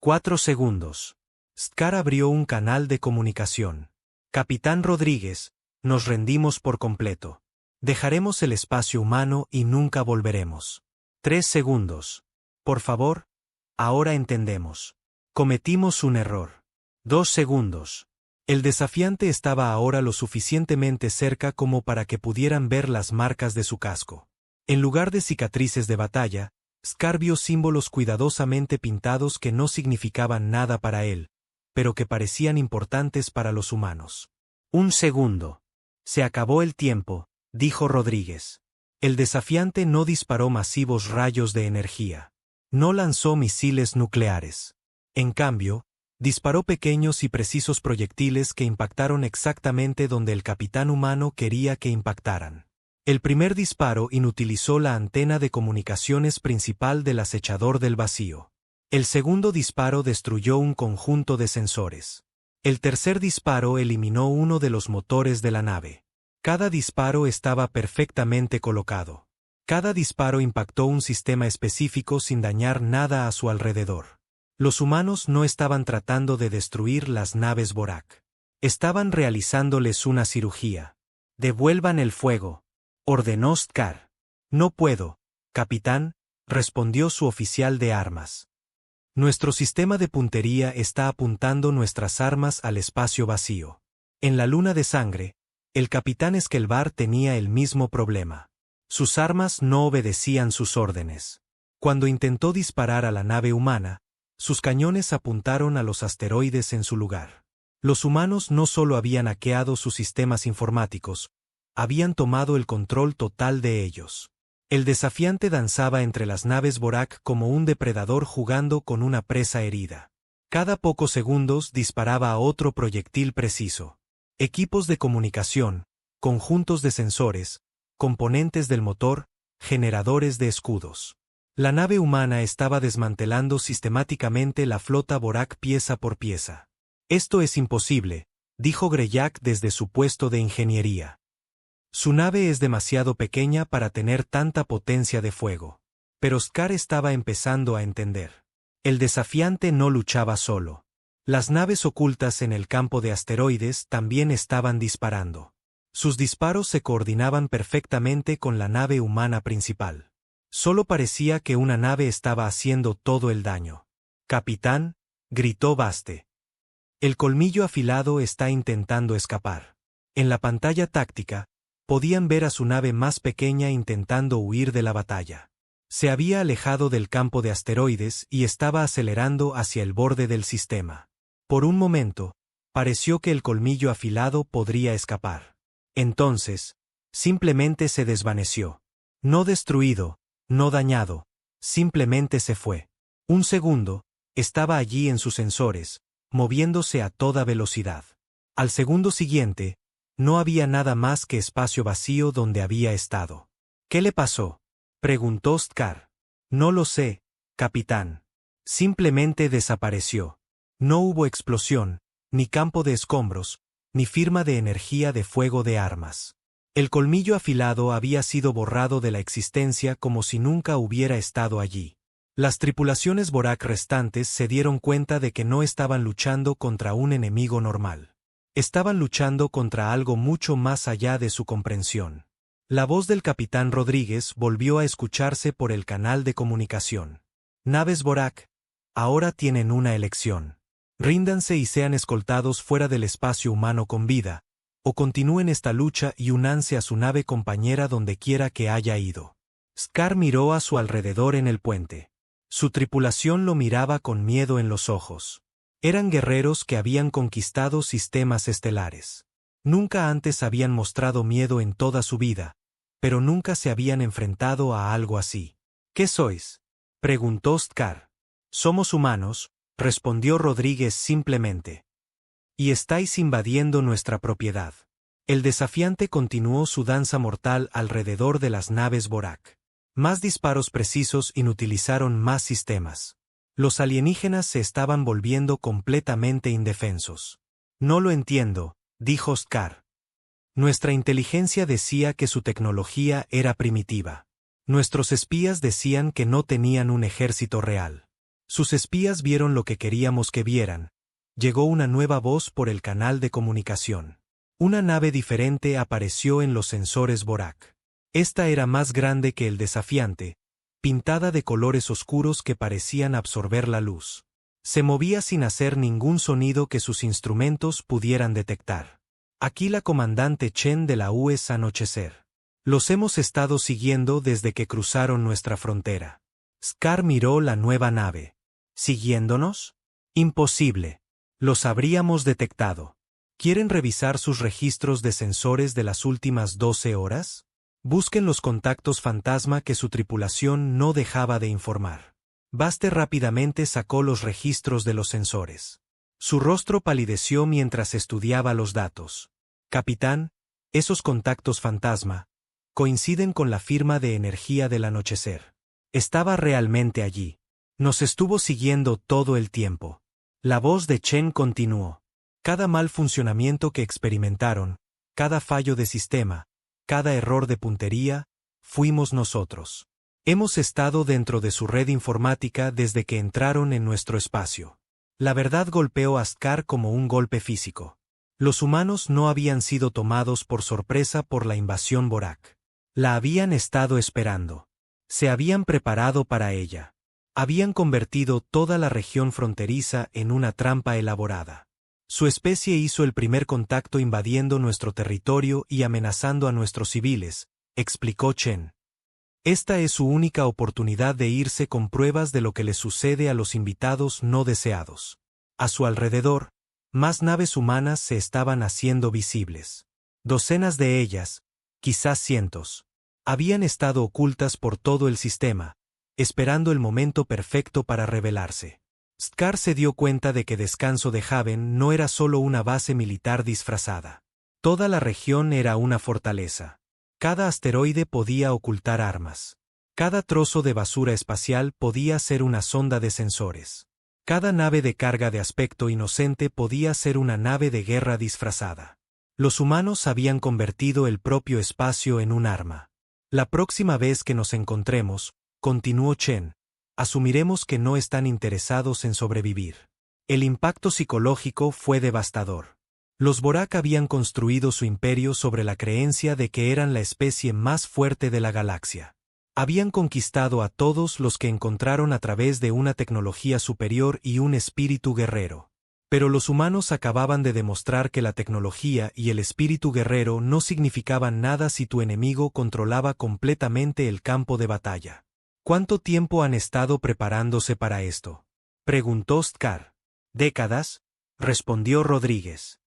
4 segundos. Scar abrió un canal de comunicación. Capitán Rodríguez, nos rendimos por completo. Dejaremos el espacio humano y nunca volveremos. 3 segundos. Por favor, ahora entendemos. Cometimos un error. 2 segundos. El desafiante estaba ahora lo suficientemente cerca como para que pudieran ver las marcas de su casco. En lugar de cicatrices de batalla, Scar vio símbolos cuidadosamente pintados que no significaban nada para él, pero que parecían importantes para los humanos. 1 segundo. Se acabó el tiempo, dijo Rodríguez. El desafiante no disparó masivos rayos de energía. No lanzó misiles nucleares. En cambio, disparó pequeños y precisos proyectiles que impactaron exactamente donde el capitán humano quería que impactaran. El primer disparo inutilizó la antena de comunicaciones principal del acechador del vacío. El segundo disparo destruyó un conjunto de sensores. El tercer disparo eliminó uno de los motores de la nave. Cada disparo estaba perfectamente colocado. Cada disparo impactó un sistema específico sin dañar nada a su alrededor. Los humanos no estaban tratando de destruir las naves Borak. Estaban realizándoles una cirugía. «Devuelvan el fuego», ordenó Scar. «No puedo, capitán», respondió su oficial de armas. «Nuestro sistema de puntería está apuntando nuestras armas al espacio vacío». En la luna de sangre, el capitán Eskelbar tenía el mismo problema. Sus armas no obedecían sus órdenes. Cuando intentó disparar a la nave humana, sus cañones apuntaron a los asteroides en su lugar. Los humanos no solo habían hackeado sus sistemas informáticos, habían tomado el control total de ellos. El desafiante danzaba entre las naves Borak como un depredador jugando con una presa herida. Cada pocos segundos disparaba a otro proyectil preciso. Equipos de comunicación, conjuntos de sensores, componentes del motor, generadores de escudos. La nave humana estaba desmantelando sistemáticamente la flota Borak pieza por pieza. «Esto es imposible», dijo Greyak desde su puesto de ingeniería. Su nave es demasiado pequeña para tener tanta potencia de fuego. Pero Scar estaba empezando a entender. El desafiante no luchaba solo. Las naves ocultas en el campo de asteroides también estaban disparando. Sus disparos se coordinaban perfectamente con la nave humana principal. Solo parecía que una nave estaba haciendo todo el daño. «Capitán», gritó Baste. «El colmillo afilado está intentando escapar». En la pantalla táctica, podían ver a su nave más pequeña intentando huir de la batalla. Se había alejado del campo de asteroides y estaba acelerando hacia el borde del sistema. Por un momento, pareció que el colmillo afilado podría escapar. Entonces, simplemente se desvaneció. No destruido, no dañado, simplemente se fue. Un segundo, estaba allí en sus sensores, moviéndose a toda velocidad. Al segundo siguiente, no había nada más que espacio vacío donde había estado. «¿Qué le pasó?», preguntó Scar. «No lo sé, capitán. Simplemente desapareció. No hubo explosión, ni campo de escombros, ni firma de energía de fuego de armas. El colmillo afilado había sido borrado de la existencia como si nunca hubiera estado allí». Las tripulaciones Borak restantes se dieron cuenta de que no estaban luchando contra un enemigo normal. Estaban luchando contra algo mucho más allá de su comprensión. La voz del capitán Rodríguez volvió a escucharse por el canal de comunicación. «Naves Borak, ahora tienen una elección. Ríndanse y sean escoltados fuera del espacio humano con vida, o continúen esta lucha y únanse a su nave compañera donde quiera que haya ido». Scar miró a su alrededor en el puente. Su tripulación lo miraba con miedo en los ojos. Eran guerreros que habían conquistado sistemas estelares. Nunca antes habían mostrado miedo en toda su vida, pero nunca se habían enfrentado a algo así. «¿Qué sois?», preguntó Scar. «Somos humanos», respondió Rodríguez simplemente. «Y estáis invadiendo nuestra propiedad». El desafiante continuó su danza mortal alrededor de las naves Borak. Más disparos precisos inutilizaron más sistemas. Los alienígenas se estaban volviendo completamente indefensos. «No lo entiendo», dijo Scar. «Nuestra inteligencia decía que su tecnología era primitiva. Nuestros espías decían que no tenían un ejército real. Sus espías vieron lo que queríamos que vieran». Llegó una nueva voz por el canal de comunicación. Una nave diferente apareció en los sensores Borak. Esta era más grande que el desafiante, pintada de colores oscuros que parecían absorber la luz. Se movía sin hacer ningún sonido que sus instrumentos pudieran detectar. «Aquí la comandante Chen de la US Anochecer. Los hemos estado siguiendo desde que cruzaron nuestra frontera». Scar miró la nueva nave. «¿Siguiéndonos? Imposible. Los habríamos detectado. ¿Quieren revisar sus registros de sensores de las últimas 12 horas? Busquen los contactos fantasma que su tripulación no dejaba de informar». Baste rápidamente sacó los registros de los sensores. Su rostro palideció mientras estudiaba los datos. «Capitán, esos contactos fantasma coinciden con la firma de energía del anochecer. Estaba realmente allí. Nos estuvo siguiendo todo el tiempo». La voz de Chen continuó. «Cada mal funcionamiento que experimentaron, cada fallo de sistema, cada error de puntería, fuimos nosotros. Hemos estado dentro de su red informática desde que entraron en nuestro espacio». La verdad golpeó a Scar como un golpe físico. Los humanos no habían sido tomados por sorpresa por la invasión Borak. La habían estado esperando. Se habían preparado para ella. Habían convertido toda la región fronteriza en una trampa elaborada. Su especie hizo el primer contacto invadiendo nuestro territorio y amenazando a nuestros civiles, explicó Chen. Esta es su única oportunidad de irse con pruebas de lo que les sucede a los invitados no deseados. A su alrededor, más naves humanas se estaban haciendo visibles. Docenas de ellas, quizás cientos, habían estado ocultas por todo el sistema, esperando el momento perfecto para revelarse. Scar se dio cuenta de que Descanso de Haven no era solo una base militar disfrazada. Toda la región era una fortaleza. Cada asteroide podía ocultar armas. Cada trozo de basura espacial podía ser una sonda de sensores. Cada nave de carga de aspecto inocente podía ser una nave de guerra disfrazada. Los humanos habían convertido el propio espacio en un arma. La próxima vez que nos encontremos, continuó Chen, asumiremos que no están interesados en sobrevivir. El impacto psicológico fue devastador. Los Borak habían construido su imperio sobre la creencia de que eran la especie más fuerte de la galaxia. Habían conquistado a todos los que encontraron a través de una tecnología superior y un espíritu guerrero. Pero los humanos acababan de demostrar que la tecnología y el espíritu guerrero no significaban nada si tu enemigo controlaba completamente el campo de batalla. ¿Cuánto tiempo han estado preparándose para esto?, preguntó Stkar. «Décadas», respondió Rodríguez.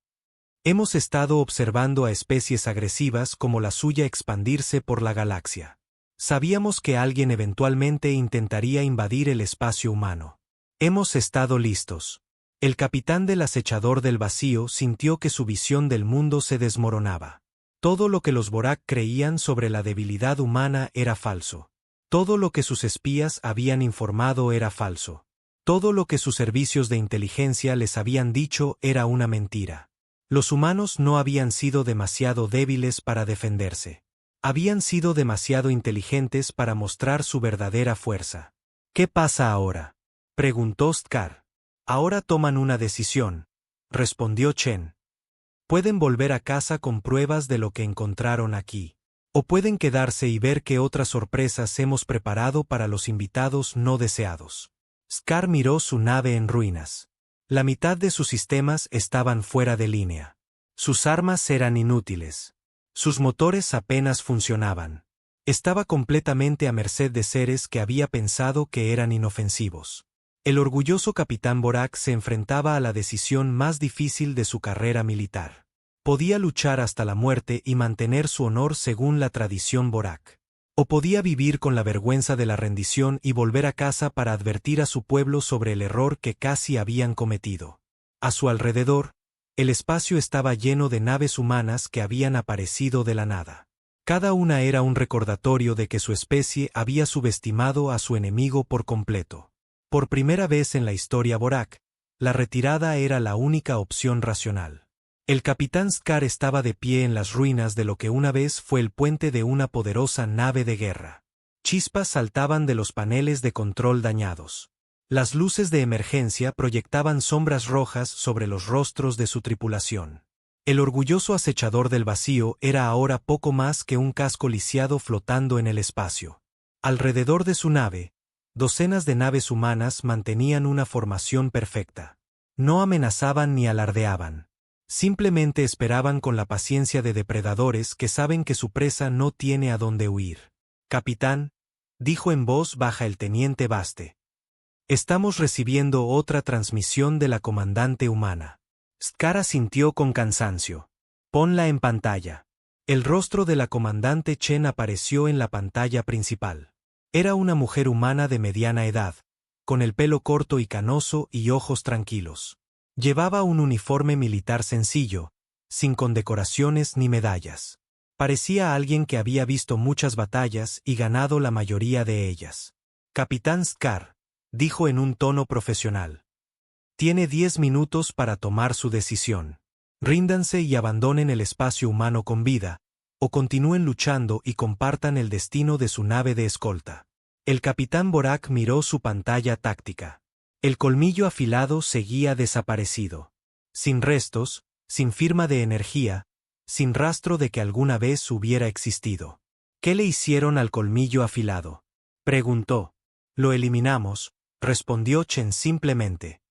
«Hemos estado observando a especies agresivas como la suya expandirse por la galaxia. Sabíamos que alguien eventualmente intentaría invadir el espacio humano. Hemos estado listos». El capitán del acechador del vacío sintió que su visión del mundo se desmoronaba. Todo lo que los Borak creían sobre la debilidad humana era falso. Todo lo que sus espías habían informado era falso. Todo lo que sus servicios de inteligencia les habían dicho era una mentira. Los humanos no habían sido demasiado débiles para defenderse. Habían sido demasiado inteligentes para mostrar su verdadera fuerza. «¿Qué pasa ahora?», preguntó Stkar. «Ahora toman una decisión», respondió Chen. «Pueden volver a casa con pruebas de lo que encontraron aquí. O pueden quedarse y ver qué otras sorpresas hemos preparado para los invitados no deseados». Stkar miró su nave en ruinas. La mitad de sus sistemas estaban fuera de línea. Sus armas eran inútiles. Sus motores apenas funcionaban. Estaba completamente a merced de seres que había pensado que eran inofensivos. El orgulloso capitán Borak se enfrentaba a la decisión más difícil de su carrera militar. Podía luchar hasta la muerte y mantener su honor según la tradición Borak. O podía vivir con la vergüenza de la rendición y volver a casa para advertir a su pueblo sobre el error que casi habían cometido. A su alrededor, el espacio estaba lleno de naves humanas que habían aparecido de la nada. Cada una era un recordatorio de que su especie había subestimado a su enemigo por completo. Por primera vez en la historia Borak, la retirada era la única opción racional. El capitán Stkar estaba de pie en las ruinas de lo que una vez fue el puente de una poderosa nave de guerra. Chispas saltaban de los paneles de control dañados. Las luces de emergencia proyectaban sombras rojas sobre los rostros de su tripulación. El orgulloso acechador del vacío era ahora poco más que un casco lisiado flotando en el espacio. Alrededor de su nave, docenas de naves humanas mantenían una formación perfecta. No amenazaban ni alardeaban. Simplemente esperaban con la paciencia de depredadores que saben que su presa no tiene a dónde huir. «Capitán», dijo en voz baja el teniente Baste. «Estamos recibiendo otra transmisión de la comandante humana». Stkar asintió con cansancio. «Ponla en pantalla». El rostro de la comandante Chen apareció en la pantalla principal. Era una mujer humana de mediana edad, con el pelo corto y canoso y ojos tranquilos. Llevaba un uniforme militar sencillo, sin condecoraciones ni medallas. Parecía alguien que había visto muchas batallas y ganado la mayoría de ellas. «Capitán Stkar», dijo en un tono profesional. «Tiene 10 minutos para tomar su decisión. Ríndanse y abandonen el espacio humano con vida, o continúen luchando y compartan el destino de su nave de escolta». El capitán Borak miró su pantalla táctica. El colmillo afilado seguía desaparecido. Sin restos, sin firma de energía, sin rastro de que alguna vez hubiera existido. «¿Qué le hicieron al colmillo afilado?», preguntó. «Lo eliminamos», respondió Chen simplemente.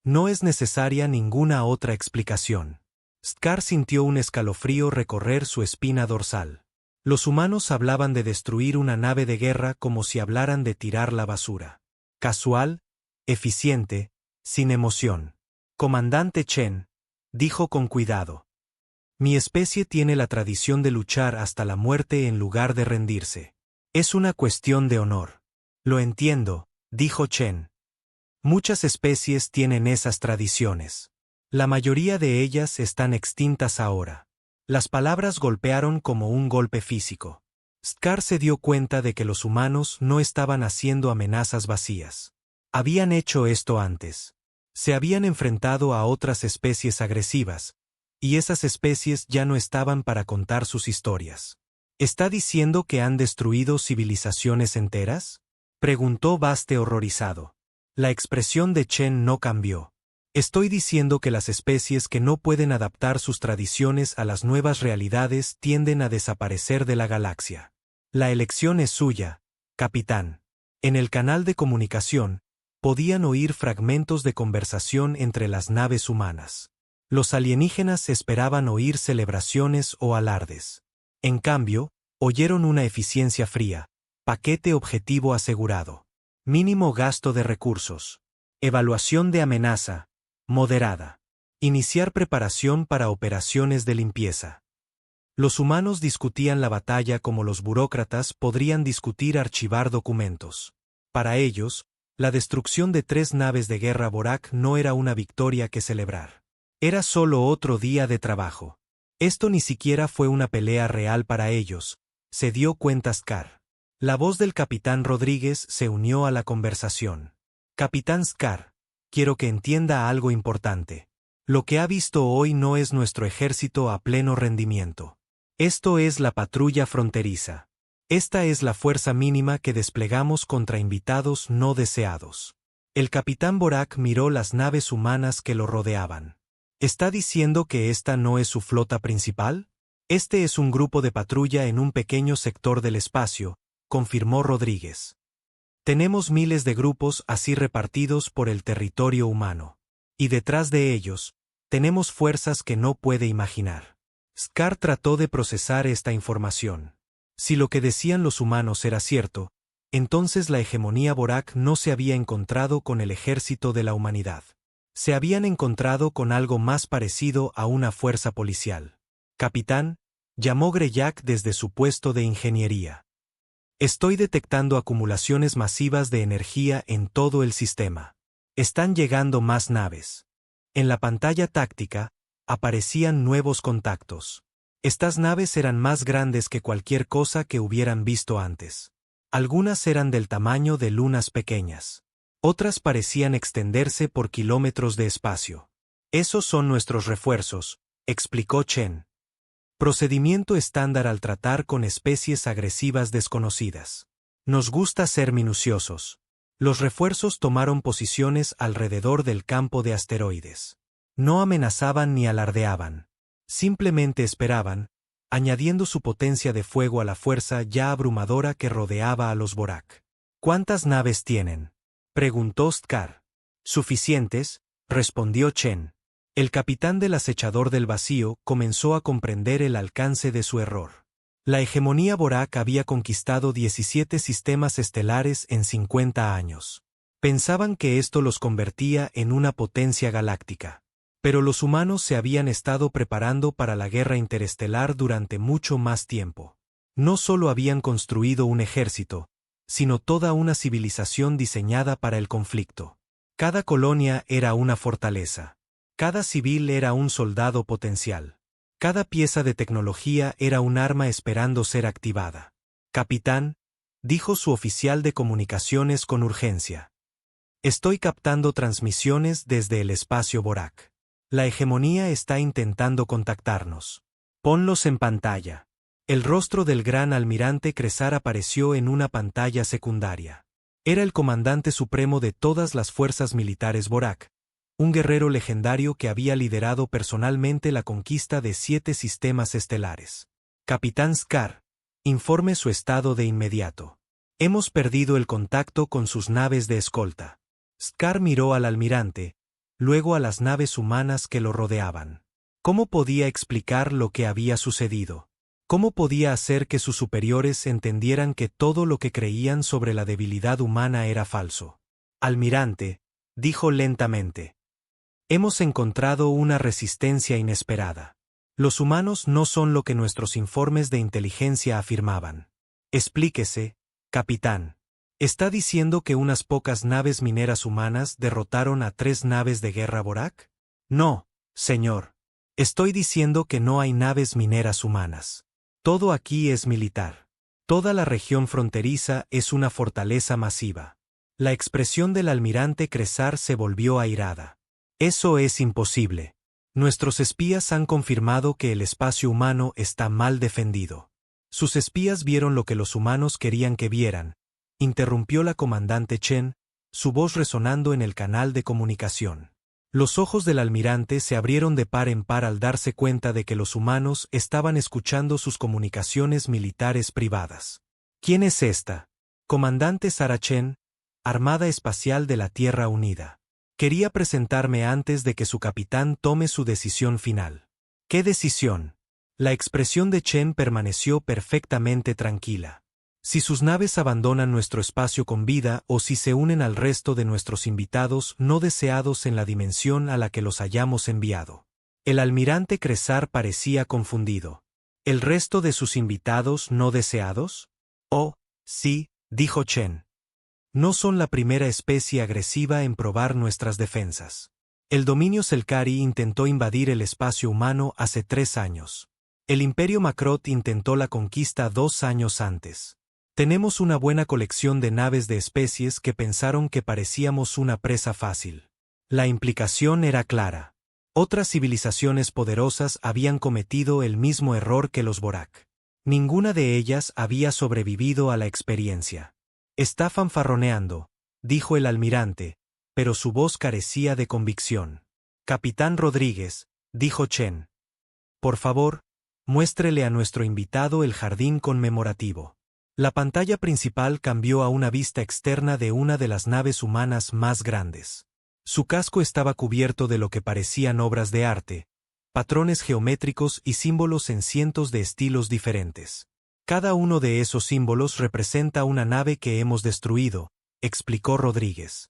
«No es necesaria ninguna otra explicación». Stkar sintió un escalofrío recorrer su espina dorsal. Los humanos hablaban de destruir una nave de guerra como si hablaran de tirar la basura. Casual, eficiente, sin emoción. «Comandante Chen», dijo con cuidado. «Mi especie tiene la tradición de luchar hasta la muerte en lugar de rendirse. Es una cuestión de honor». «Lo entiendo», dijo Chen. «Muchas especies tienen esas tradiciones. La mayoría de ellas están extintas ahora. Las palabras golpearon como un golpe físico. Scar se dio cuenta de que los humanos no estaban haciendo amenazas vacías. Habían hecho esto antes. Se habían enfrentado a otras especies agresivas, y esas especies ya no estaban para contar sus historias. ¿Está diciendo que han destruido civilizaciones enteras?, preguntó Baste horrorizado. La expresión de Chen no cambió. Estoy diciendo que las especies que no pueden adaptar sus tradiciones a las nuevas realidades tienden a desaparecer de la galaxia. La elección es suya, capitán. En el canal de comunicación, podían oír fragmentos de conversación entre las naves humanas. Los alienígenas esperaban oír celebraciones o alardes. En cambio, oyeron una eficiencia fría, paquete objetivo asegurado, mínimo gasto de recursos, evaluación de amenaza, moderada, iniciar preparación para operaciones de limpieza. Los humanos discutían la batalla como los burócratas podrían discutir archivar documentos. Para ellos, la destrucción de 3 naves de guerra Borak no era una victoria que celebrar. Era solo otro día de trabajo. Esto ni siquiera fue una pelea real para ellos, se dio cuenta Scar. La voz del capitán Rodríguez se unió a la conversación. Capitán Scar, quiero que entienda algo importante. Lo que ha visto hoy no es nuestro ejército a pleno rendimiento. Esto es la patrulla fronteriza. Esta es la fuerza mínima que desplegamos contra invitados no deseados. El capitán Borak miró las naves humanas que lo rodeaban. ¿Está diciendo que esta no es su flota principal? Este es un grupo de patrulla en un pequeño sector del espacio, confirmó Rodríguez. Tenemos miles de grupos así repartidos por el territorio humano. Y detrás de ellos, tenemos fuerzas que no puede imaginar. Scar trató de procesar esta información. Si lo que decían los humanos era cierto, entonces la hegemonía Borak no se había encontrado con el ejército de la humanidad. Se habían encontrado con algo más parecido a una fuerza policial. Capitán, llamó Greyak desde su puesto de ingeniería. Estoy detectando acumulaciones masivas de energía en todo el sistema. Están llegando más naves. En la pantalla táctica, aparecían nuevos contactos. Estas naves eran más grandes que cualquier cosa que hubieran visto antes. Algunas eran del tamaño de lunas pequeñas. Otras parecían extenderse por kilómetros de espacio. Esos son nuestros refuerzos, explicó Chen. Procedimiento estándar al tratar con especies agresivas desconocidas. Nos gusta ser minuciosos. Los refuerzos tomaron posiciones alrededor del campo de asteroides. No amenazaban ni alardeaban. Simplemente esperaban, añadiendo su potencia de fuego a la fuerza ya abrumadora que rodeaba a los Borak. ¿Cuántas naves tienen?, preguntó Scar. Suficientes, respondió Chen. El capitán del acechador del vacío comenzó a comprender el alcance de su error. La hegemonía Borak había conquistado 17 sistemas estelares en 50 años. Pensaban que esto los convertía en una potencia galáctica. Pero los humanos se habían estado preparando para la guerra interestelar durante mucho más tiempo. No solo habían construido un ejército, sino toda una civilización diseñada para el conflicto. Cada colonia era una fortaleza. Cada civil era un soldado potencial. Cada pieza de tecnología era un arma esperando ser activada. Capitán, dijo su oficial de comunicaciones con urgencia. Estoy captando transmisiones desde el espacio Borak. La hegemonía está intentando contactarnos. Ponlos en pantalla. El rostro del gran almirante Cresar apareció en una pantalla secundaria. Era el comandante supremo de todas las fuerzas militares Borak, un guerrero legendario que había liderado personalmente la conquista de 7 sistemas estelares. Capitán Scar, informe su estado de inmediato. Hemos perdido el contacto con sus naves de escolta. Scar miró al almirante, luego a las naves humanas que lo rodeaban. ¿Cómo podía explicar lo que había sucedido? ¿Cómo podía hacer que sus superiores entendieran que todo lo que creían sobre la debilidad humana era falso? Almirante, dijo lentamente. Hemos encontrado una resistencia inesperada. Los humanos no son lo que nuestros informes de inteligencia afirmaban. Explíquese, capitán. ¿Está diciendo que unas pocas naves mineras humanas derrotaron a 3 naves de guerra Borak? No, señor. Estoy diciendo que no hay naves mineras humanas. Todo aquí es militar. Toda la región fronteriza es una fortaleza masiva. La expresión del almirante Cresar se volvió airada. Eso es imposible. Nuestros espías han confirmado que el espacio humano está mal defendido. Sus espías vieron lo que los humanos querían que vieran, interrumpió la comandante Chen, su voz resonando en el canal de comunicación. Los ojos del almirante se abrieron de par en par al darse cuenta de que los humanos estaban escuchando sus comunicaciones militares privadas. ¿Quién es esta? Comandante Sarah Chen, Armada Espacial de la Tierra Unida. Quería presentarme antes de que su capitán tome su decisión final. ¿Qué decisión? La expresión de Chen permaneció perfectamente tranquila. Si sus naves abandonan nuestro espacio con vida o si se unen al resto de nuestros invitados no deseados en la dimensión a la que los hayamos enviado. El almirante Cresar parecía confundido. ¿El resto de sus invitados no deseados? Oh, sí, dijo Chen. No son la primera especie agresiva en probar nuestras defensas. El dominio Selkari intentó invadir el espacio humano hace 3 años. El Imperio Makrot intentó la conquista 2 años antes. Tenemos una buena colección de naves de especies que pensaron que parecíamos una presa fácil. La implicación era clara. Otras civilizaciones poderosas habían cometido el mismo error que los Borak. Ninguna de ellas había sobrevivido a la experiencia. Está fanfarroneando, dijo el almirante, pero su voz carecía de convicción. Capitán Rodríguez, dijo Chen. Por favor, muéstrele a nuestro invitado el jardín conmemorativo. La pantalla principal cambió a una vista externa de una de las naves humanas más grandes. Su casco estaba cubierto de lo que parecían obras de arte, patrones geométricos y símbolos en cientos de estilos diferentes. Cada uno de esos símbolos representa una nave que hemos destruido, explicó Rodríguez.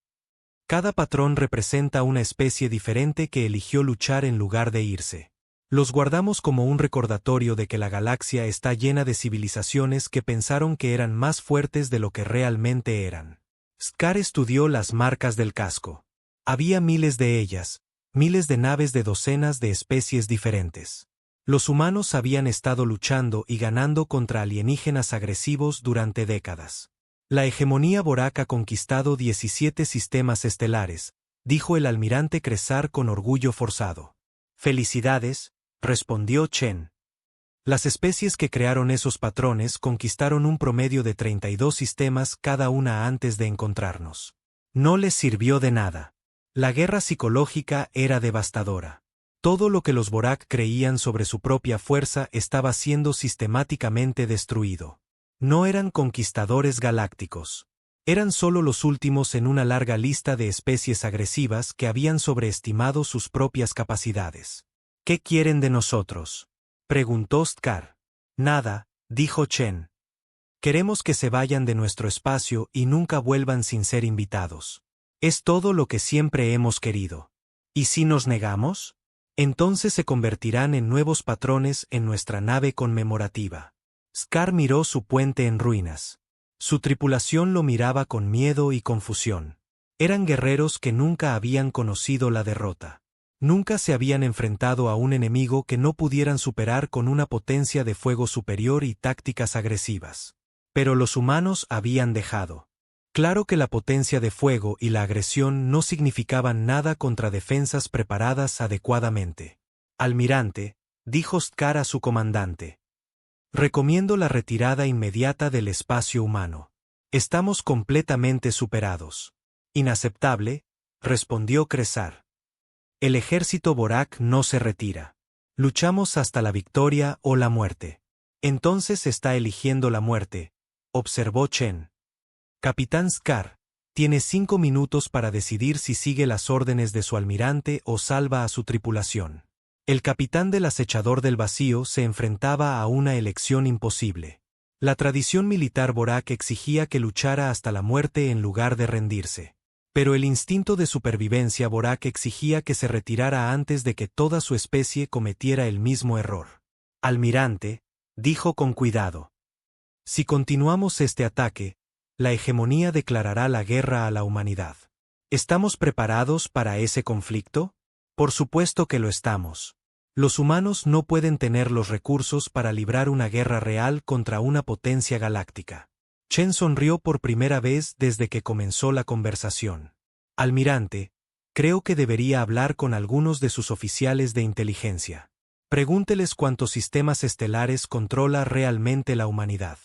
Cada patrón representa una especie diferente que eligió luchar en lugar de irse. Los guardamos como un recordatorio de que la galaxia está llena de civilizaciones que pensaron que eran más fuertes de lo que realmente eran. Scar estudió las marcas del casco. Había miles de ellas, miles de naves de docenas de especies diferentes. Los humanos habían estado luchando y ganando contra alienígenas agresivos durante décadas. La hegemonía Borak ha conquistado 17 sistemas estelares, dijo el almirante Cresar con orgullo forzado. Felicidades, respondió Chen. Las especies que crearon esos patrones conquistaron un promedio de 32 sistemas cada una antes de encontrarnos. No les sirvió de nada. La guerra psicológica era devastadora. Todo lo que los Borak creían sobre su propia fuerza estaba siendo sistemáticamente destruido. No eran conquistadores galácticos. Eran solo los últimos en una larga lista de especies agresivas que habían sobreestimado sus propias capacidades. ¿Qué quieren de nosotros?, preguntó Scar. Nada, dijo Chen. Queremos que se vayan de nuestro espacio y nunca vuelvan sin ser invitados. Es todo lo que siempre hemos querido. ¿Y si nos negamos? Entonces se convertirán en nuevos patrones en nuestra nave conmemorativa. Scar miró su puente en ruinas. Su tripulación lo miraba con miedo y confusión. Eran guerreros que nunca habían conocido la derrota. Nunca se habían enfrentado a un enemigo que no pudieran superar con una potencia de fuego superior y tácticas agresivas. Pero los humanos habían dejado. Claro que la potencia de fuego y la agresión no significaban nada contra defensas preparadas adecuadamente. Almirante, dijo Scar a su comandante. Recomiendo la retirada inmediata del espacio humano. Estamos completamente superados. Inaceptable, respondió Cresar. El ejército Borak no se retira. Luchamos hasta la victoria o la muerte. Entonces está eligiendo la muerte, observó Chen. Capitán Scar, tiene 5 minutos para decidir si sigue las órdenes de su almirante o salva a su tripulación. El capitán del acechador del vacío se enfrentaba a una elección imposible. La tradición militar Borak exigía que luchara hasta la muerte en lugar de rendirse. Pero el instinto de supervivencia Borak exigía que se retirara antes de que toda su especie cometiera el mismo error. Almirante, dijo con cuidado. Si continuamos este ataque, la hegemonía declarará la guerra a la humanidad. ¿Estamos preparados para ese conflicto? Por supuesto que lo estamos. Los humanos no pueden tener los recursos para librar una guerra real contra una potencia galáctica. Chen sonrió por primera vez desde que comenzó la conversación. Almirante, creo que debería hablar con algunos de sus oficiales de inteligencia. Pregúnteles cuántos sistemas estelares controla realmente la humanidad.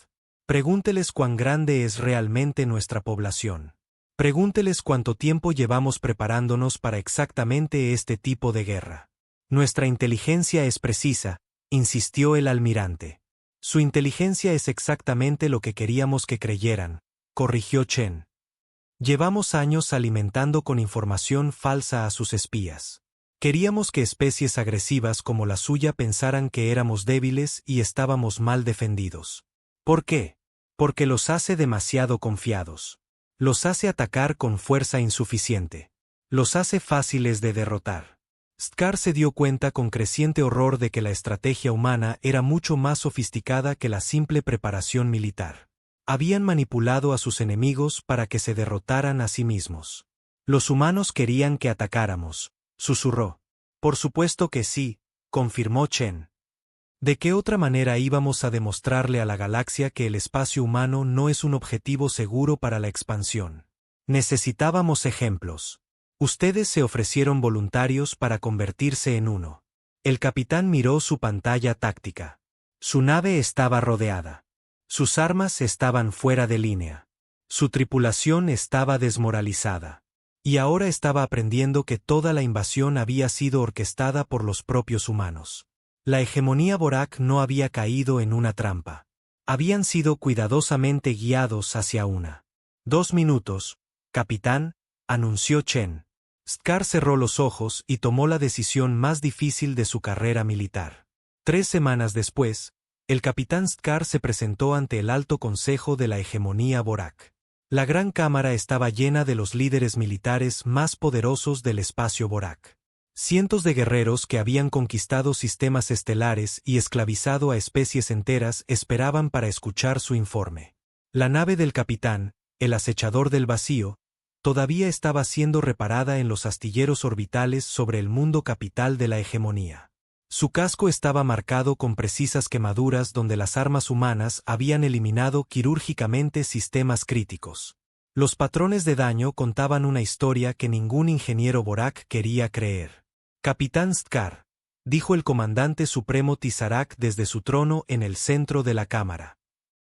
Pregúnteles cuán grande es realmente nuestra población. Pregúnteles cuánto tiempo llevamos preparándonos para exactamente este tipo de guerra. Nuestra inteligencia es precisa, insistió el almirante. Su inteligencia es exactamente lo que queríamos que creyeran, corrigió Chen. Llevamos años alimentando con información falsa a sus espías. Queríamos que especies agresivas como la suya pensaran que éramos débiles y estábamos mal defendidos. ¿Por qué? Porque los hace demasiado confiados. Los hace atacar con fuerza insuficiente. Los hace fáciles de derrotar. Scar se dio cuenta con creciente horror de que la estrategia humana era mucho más sofisticada que la simple preparación militar. Habían manipulado a sus enemigos para que se derrotaran a sí mismos. Los humanos querían que atacáramos, susurró. Por supuesto que sí, confirmó Chen. ¿De qué otra manera íbamos a demostrarle a la galaxia que el espacio humano no es un objetivo seguro para la expansión? Necesitábamos ejemplos. Ustedes se ofrecieron voluntarios para convertirse en uno. El capitán miró su pantalla táctica. Su nave estaba rodeada. Sus armas estaban fuera de línea. Su tripulación estaba desmoralizada. Y ahora estaba aprendiendo que toda la invasión había sido orquestada por los propios humanos. La hegemonía Borak no había caído en una trampa. Habían sido cuidadosamente guiados hacia una. 2 minutos, capitán, anunció Chen. Scar cerró los ojos y tomó la decisión más difícil de su carrera militar. 3 semanas después, el capitán Scar se presentó ante el Alto Consejo de la Hegemonía Borak. La gran cámara estaba llena de los líderes militares más poderosos del espacio Borak. Cientos de guerreros que habían conquistado sistemas estelares y esclavizado a especies enteras esperaban para escuchar su informe. La nave del capitán, el acechador del vacío, todavía estaba siendo reparada en los astilleros orbitales sobre el mundo capital de la hegemonía. Su casco estaba marcado con precisas quemaduras donde las armas humanas habían eliminado quirúrgicamente sistemas críticos. Los patrones de daño contaban una historia que ningún ingeniero Borak quería creer. Capitán Scar, dijo el comandante supremo Tizarak desde su trono en el centro de la cámara.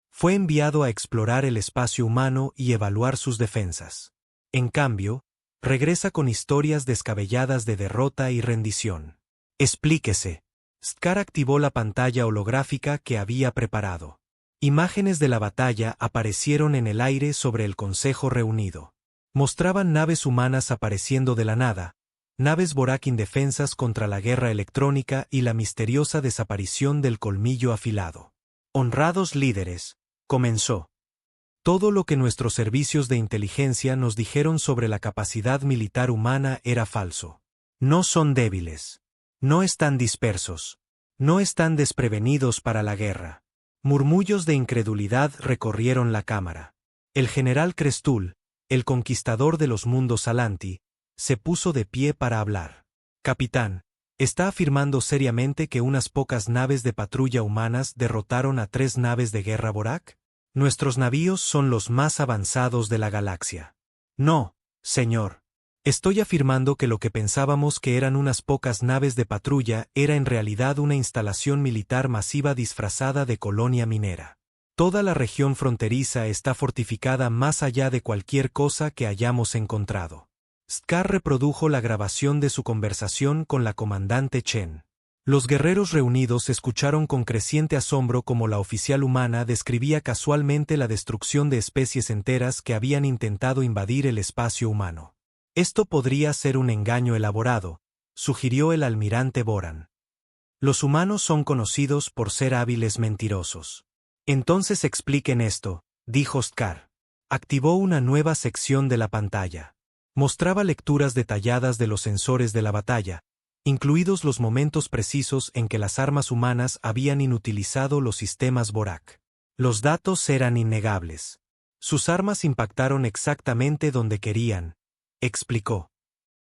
Fue enviado a explorar el espacio humano y evaluar sus defensas. En cambio, regresa con historias descabelladas de derrota y rendición. Explíquese. Scar activó la pantalla holográfica que había preparado. Imágenes de la batalla aparecieron en el aire sobre el consejo reunido. Mostraban naves humanas apareciendo de la nada, naves Borak indefensas contra la guerra electrónica y la misteriosa desaparición del colmillo afilado. Honrados líderes, comenzó. Todo lo que nuestros servicios de inteligencia nos dijeron sobre la capacidad militar humana era falso. No son débiles. No están dispersos. No están desprevenidos para la guerra. Murmullos de incredulidad recorrieron la cámara. El general Crestul, el conquistador de los mundos Alanti, se puso de pie para hablar. Capitán, ¿está afirmando seriamente que unas pocas naves de patrulla humanas derrotaron a 3 naves de guerra Borak? Nuestros navíos son los más avanzados de la galaxia. No, señor. Estoy afirmando que lo que pensábamos que eran unas pocas naves de patrulla era en realidad una instalación militar masiva disfrazada de colonia minera. Toda la región fronteriza está fortificada más allá de cualquier cosa que hayamos encontrado. Scar reprodujo la grabación de su conversación con la comandante Chen. Los guerreros reunidos escucharon con creciente asombro cómo la oficial humana describía casualmente la destrucción de especies enteras que habían intentado invadir el espacio humano. Esto podría ser un engaño elaborado, sugirió el almirante Boran. Los humanos son conocidos por ser hábiles mentirosos. Entonces expliquen esto, dijo Scar. Activó una nueva sección de la pantalla. Mostraba lecturas detalladas de los sensores de la batalla, incluidos los momentos precisos en que las armas humanas habían inutilizado los sistemas Borak. Los datos eran innegables. Sus armas impactaron exactamente donde querían, explicó.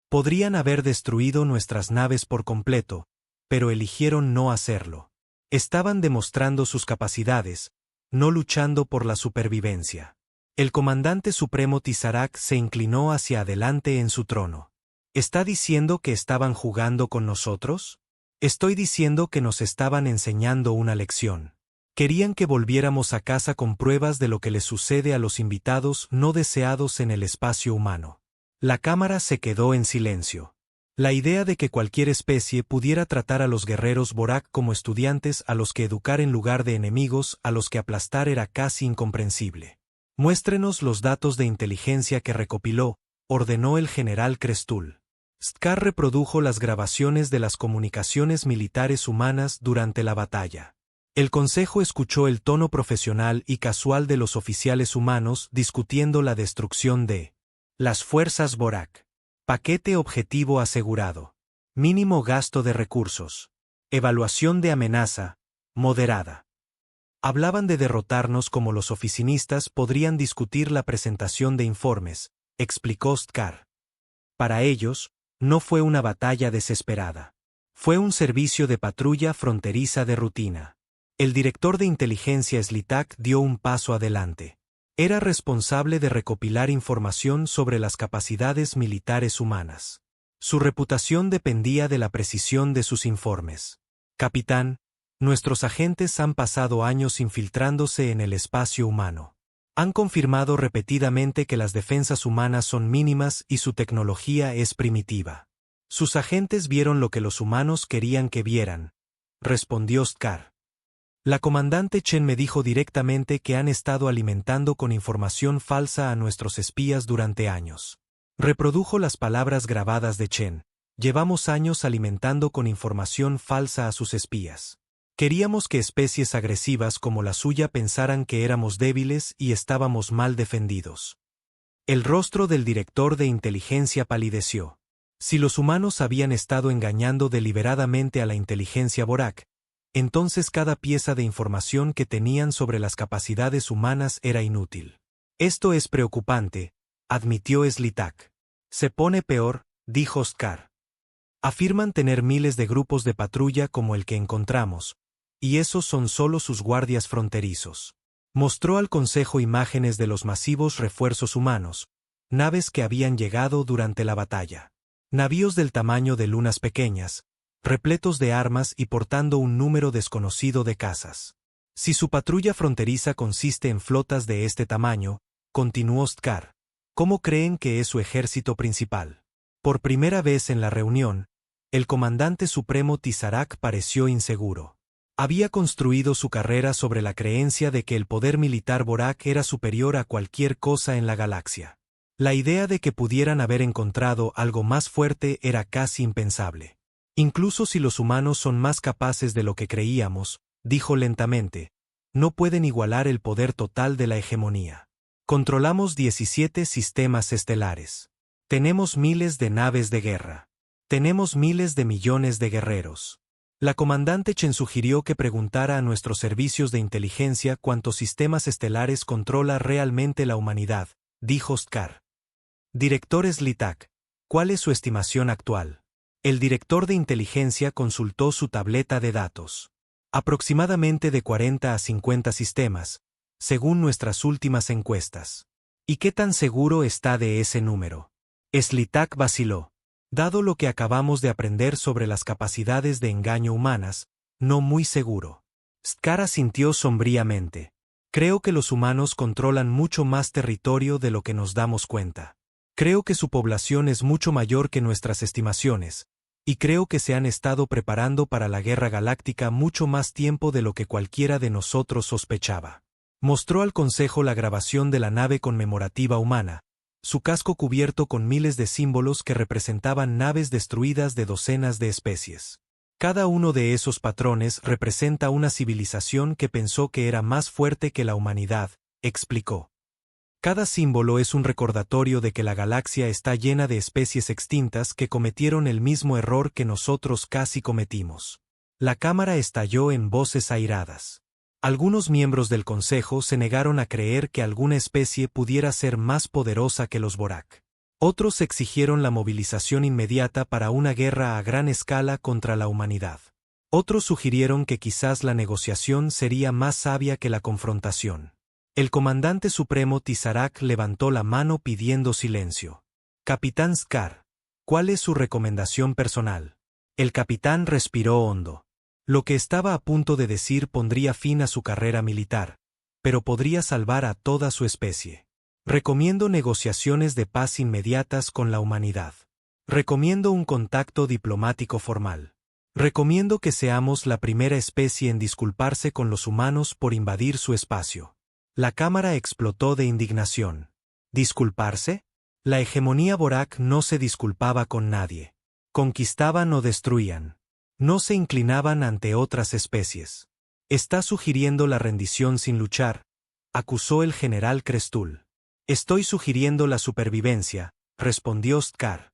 Podrían haber destruido nuestras naves por completo, pero eligieron no hacerlo. Estaban demostrando sus capacidades, no luchando por la supervivencia. El comandante supremo Tizarac se inclinó hacia adelante en su trono. ¿Está diciendo que estaban jugando con nosotros? Estoy diciendo que nos estaban enseñando una lección. Querían que volviéramos a casa con pruebas de lo que les sucede a los invitados no deseados en el espacio humano. La cámara se quedó en silencio. La idea de que cualquier especie pudiera tratar a los guerreros Borak como estudiantes a los que educar en lugar de enemigos a los que aplastar era casi incomprensible. Muéstrenos los datos de inteligencia que recopiló, ordenó el general Crestul. Stkar reprodujo las grabaciones de las comunicaciones militares humanas durante la batalla. El consejo escuchó el tono profesional y casual de los oficiales humanos discutiendo la destrucción de las fuerzas Borak. Paquete objetivo asegurado. Mínimo gasto de recursos. Evaluación de amenaza, moderada. Hablaban de derrotarnos como los oficinistas podrían discutir la presentación de informes, explicó Stkar. Para ellos, no fue una batalla desesperada. Fue un servicio de patrulla fronteriza de rutina. El director de inteligencia Slitak dio un paso adelante. Era responsable de recopilar información sobre las capacidades militares humanas. Su reputación dependía de la precisión de sus informes. Capitán, nuestros agentes han pasado años infiltrándose en el espacio humano. Han confirmado repetidamente que las defensas humanas son mínimas y su tecnología es primitiva. Sus agentes vieron lo que los humanos querían que vieran, respondió Stkar. La comandante Chen me dijo directamente que han estado alimentando con información falsa a nuestros espías durante años. Reprodujo las palabras grabadas de Chen. Llevamos años alimentando con información falsa a sus espías. Queríamos que especies agresivas como la suya pensaran que éramos débiles y estábamos mal defendidos. El rostro del director de inteligencia palideció. Si los humanos habían estado engañando deliberadamente a la inteligencia Borak, entonces cada pieza de información que tenían sobre las capacidades humanas era inútil. Esto es preocupante, admitió Slitak. Se pone peor, dijo Stkar. Afirman tener miles de grupos de patrulla como el que encontramos, y esos son solo sus guardias fronterizos. Mostró al consejo imágenes de los masivos refuerzos humanos, naves que habían llegado durante la batalla. Navíos del tamaño de lunas pequeñas, repletos de armas y portando un número desconocido de cazas. Si su patrulla fronteriza consiste en flotas de este tamaño, continuó Stkar, ¿cómo creen que es su ejército principal? Por primera vez en la reunión, el comandante supremo Tizarac pareció inseguro. Había construido su carrera sobre la creencia de que el poder militar Borak era superior a cualquier cosa en la galaxia. La idea de que pudieran haber encontrado algo más fuerte era casi impensable. Incluso si los humanos son más capaces de lo que creíamos, dijo lentamente, no pueden igualar el poder total de la hegemonía. Controlamos 17 sistemas estelares. Tenemos miles de naves de guerra. Tenemos miles de millones de guerreros. La comandante Chen sugirió que preguntara a nuestros servicios de inteligencia cuántos sistemas estelares controla realmente la humanidad, dijo Stkar. Director Slitak, ¿cuál es su estimación actual? El director de inteligencia consultó su tableta de datos. Aproximadamente de 40 a 50 sistemas, según nuestras últimas encuestas. ¿Y qué tan seguro está de ese número? Slitak vaciló. Dado lo que acabamos de aprender sobre las capacidades de engaño humanas, no muy seguro. Stkar asintió sombríamente. Creo que los humanos controlan mucho más territorio de lo que nos damos cuenta. Creo que su población es mucho mayor que nuestras estimaciones, y creo que se han estado preparando para la guerra galáctica mucho más tiempo de lo que cualquiera de nosotros sospechaba. Mostró al consejo la grabación de la nave conmemorativa humana, su casco cubierto con miles de símbolos que representaban naves destruidas de docenas de especies. Cada uno de esos patrones representa una civilización que pensó que era más fuerte que la humanidad, explicó. Cada símbolo es un recordatorio de que la galaxia está llena de especies extintas que cometieron el mismo error que nosotros casi cometimos. La cámara estalló en voces airadas. Algunos miembros del Consejo se negaron a creer que alguna especie pudiera ser más poderosa que los Borak. Otros exigieron la movilización inmediata para una guerra a gran escala contra la humanidad. Otros sugirieron que quizás la negociación sería más sabia que la confrontación. El comandante supremo Tizarak levantó la mano pidiendo silencio. Capitán Skar, ¿cuál es su recomendación personal? El capitán respiró hondo. Lo que estaba a punto de decir pondría fin a su carrera militar, pero podría salvar a toda su especie. Recomiendo negociaciones de paz inmediatas con la humanidad. Recomiendo un contacto diplomático formal. Recomiendo que seamos la primera especie en disculparse con los humanos por invadir su espacio. La cámara explotó de indignación. ¿Disculparse? La hegemonía Borak no se disculpaba con nadie. Conquistaban o destruían. No se inclinaban ante otras especies. Está sugiriendo la rendición sin luchar, acusó el general Crestul. Estoy sugiriendo la supervivencia, respondió Skar.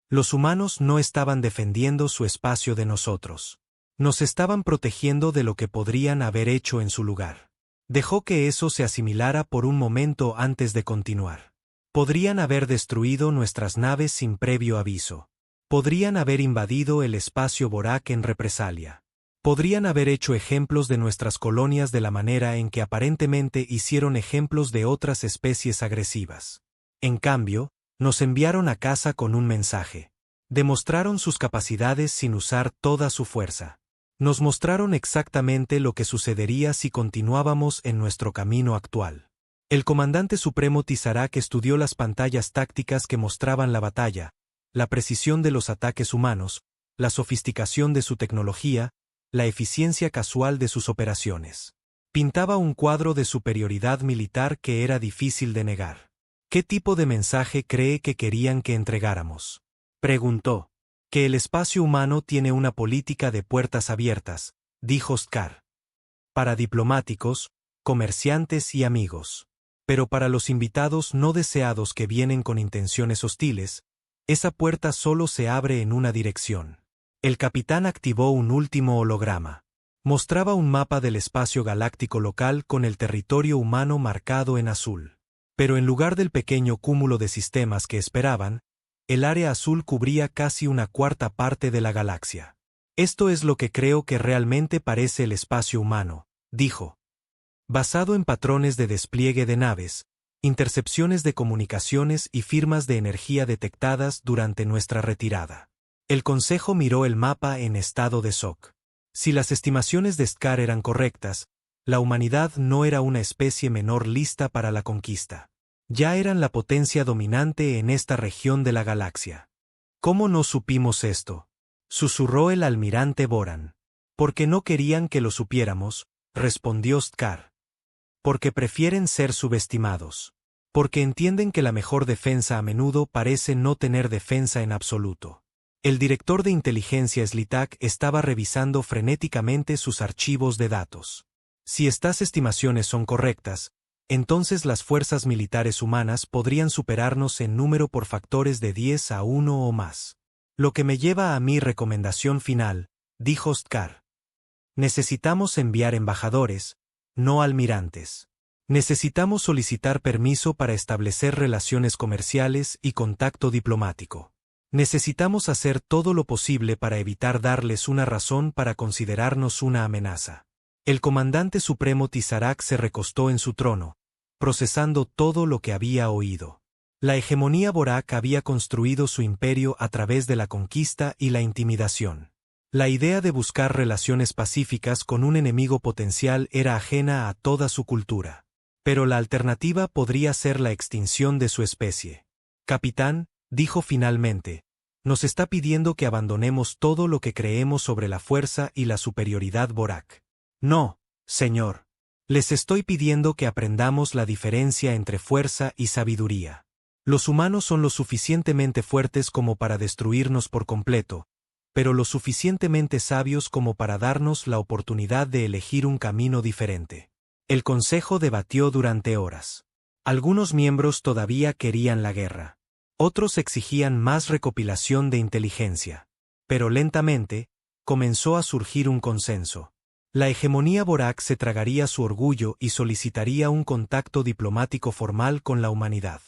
Los humanos no estaban defendiendo su espacio de nosotros. Nos estaban protegiendo de lo que podrían haber hecho en su lugar. Dejó que eso se asimilara por un momento antes de continuar. Podrían haber destruido nuestras naves sin previo aviso. Podrían haber invadido el espacio Borak en represalia. Podrían haber hecho ejemplos de nuestras colonias de la manera en que aparentemente hicieron ejemplos de otras especies agresivas. En cambio, nos enviaron a casa con un mensaje. Demostraron sus capacidades sin usar toda su fuerza. Nos mostraron exactamente lo que sucedería si continuábamos en nuestro camino actual. El comandante supremo Tizarak estudió las pantallas tácticas que mostraban la batalla, la precisión de los ataques humanos, la sofisticación de su tecnología, la eficiencia casual de sus operaciones. Pintaba un cuadro de superioridad militar que era difícil de negar. ¿Qué tipo de mensaje cree que querían que entregáramos? Preguntó. Que el espacio humano tiene una política de puertas abiertas, dijo Skar. Para diplomáticos, comerciantes y amigos. Pero para los invitados no deseados que vienen con intenciones hostiles, esa puerta solo se abre en una dirección. El capitán activó un último holograma. Mostraba un mapa del espacio galáctico local con el territorio humano marcado en azul. Pero en lugar del pequeño cúmulo de sistemas que esperaban, el área azul cubría casi una cuarta parte de la galaxia. Esto es lo que creo que realmente parece el espacio humano, dijo. Basado en patrones de despliegue de naves, intercepciones de comunicaciones y firmas de energía detectadas durante nuestra retirada. El Consejo miró el mapa en estado de shock. Si las estimaciones de Skar eran correctas, la humanidad no era una especie menor lista para la conquista. Ya eran la potencia dominante en esta región de la galaxia. ¿Cómo no supimos esto?, susurró el almirante Boran. Porque no querían que lo supiéramos, respondió Skar. Porque prefieren ser subestimados. Porque entienden que la mejor defensa a menudo parece no tener defensa en absoluto. El director de inteligencia Slitak estaba revisando frenéticamente sus archivos de datos. Si estas estimaciones son correctas, entonces las fuerzas militares humanas podrían superarnos en número por factores de 10 a 1 o más. Lo que me lleva a mi recomendación final, dijo Skar. Necesitamos enviar embajadores, no almirantes. Necesitamos solicitar permiso para establecer relaciones comerciales y contacto diplomático. Necesitamos hacer todo lo posible para evitar darles una razón para considerarnos una amenaza. El comandante supremo Tizarak se recostó en su trono, procesando todo lo que había oído. La hegemonía Borak había construido su imperio a través de la conquista y la intimidación. La idea de buscar relaciones pacíficas con un enemigo potencial era ajena a toda su cultura. Pero la alternativa podría ser la extinción de su especie. Capitán, dijo finalmente, nos está pidiendo que abandonemos todo lo que creemos sobre la fuerza y la superioridad Borak. No, señor. Les estoy pidiendo que aprendamos la diferencia entre fuerza y sabiduría. Los humanos son lo suficientemente fuertes como para destruirnos por completo, pero lo suficientemente sabios como para darnos la oportunidad de elegir un camino diferente. El Consejo debatió durante horas. Algunos miembros todavía querían la guerra. Otros exigían más recopilación de inteligencia. Pero lentamente, comenzó a surgir un consenso. La hegemonía Borak se tragaría su orgullo y solicitaría un contacto diplomático formal con la humanidad.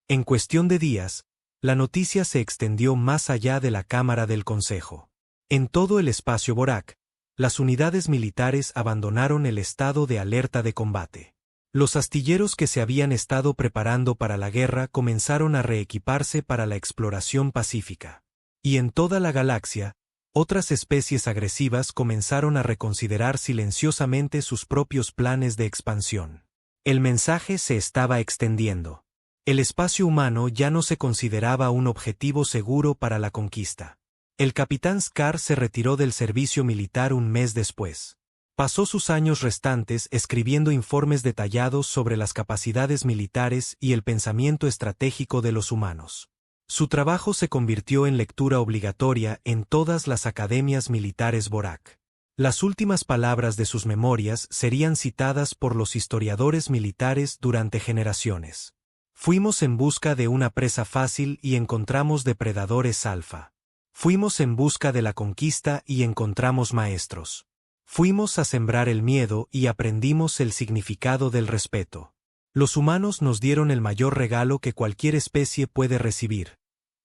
En cuestión de días, la noticia se extendió más allá de la Cámara del Consejo. En todo el espacio Borak, Las unidades militares abandonaron el estado de alerta de combate. Los astilleros que se habían estado preparando para la guerra comenzaron a reequiparse para la exploración pacífica. Y en toda la galaxia, otras especies agresivas comenzaron a reconsiderar silenciosamente sus propios planes de expansión. El mensaje se estaba extendiendo. El espacio humano ya no se consideraba un objetivo seguro para la conquista. El capitán Scar se retiró del servicio militar un mes después. Pasó sus años restantes escribiendo informes detallados sobre las capacidades militares y el pensamiento estratégico de los humanos. Su trabajo se convirtió en lectura obligatoria en todas las academias militares Vorak. Las últimas palabras de sus memorias serían citadas por los historiadores militares durante generaciones. Fuimos en busca de una presa fácil y encontramos depredadores alfa. Fuimos en busca de la conquista y encontramos maestros. Fuimos a sembrar el miedo y aprendimos el significado del respeto. Los humanos nos dieron el mayor regalo que cualquier especie puede recibir: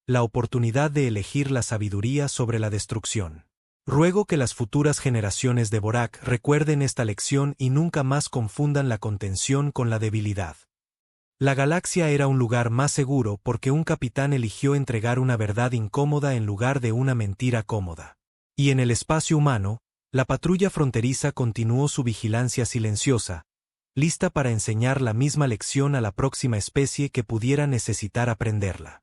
la oportunidad de elegir la sabiduría sobre la destrucción. Ruego que las futuras generaciones de Vorak recuerden esta lección y nunca más confundan la contención con la debilidad. La galaxia era un lugar más seguro porque un capitán eligió entregar una verdad incómoda en lugar de una mentira cómoda. Y en el espacio humano, la patrulla fronteriza continuó su vigilancia silenciosa, lista para enseñar la misma lección a la próxima especie que pudiera necesitar aprenderla.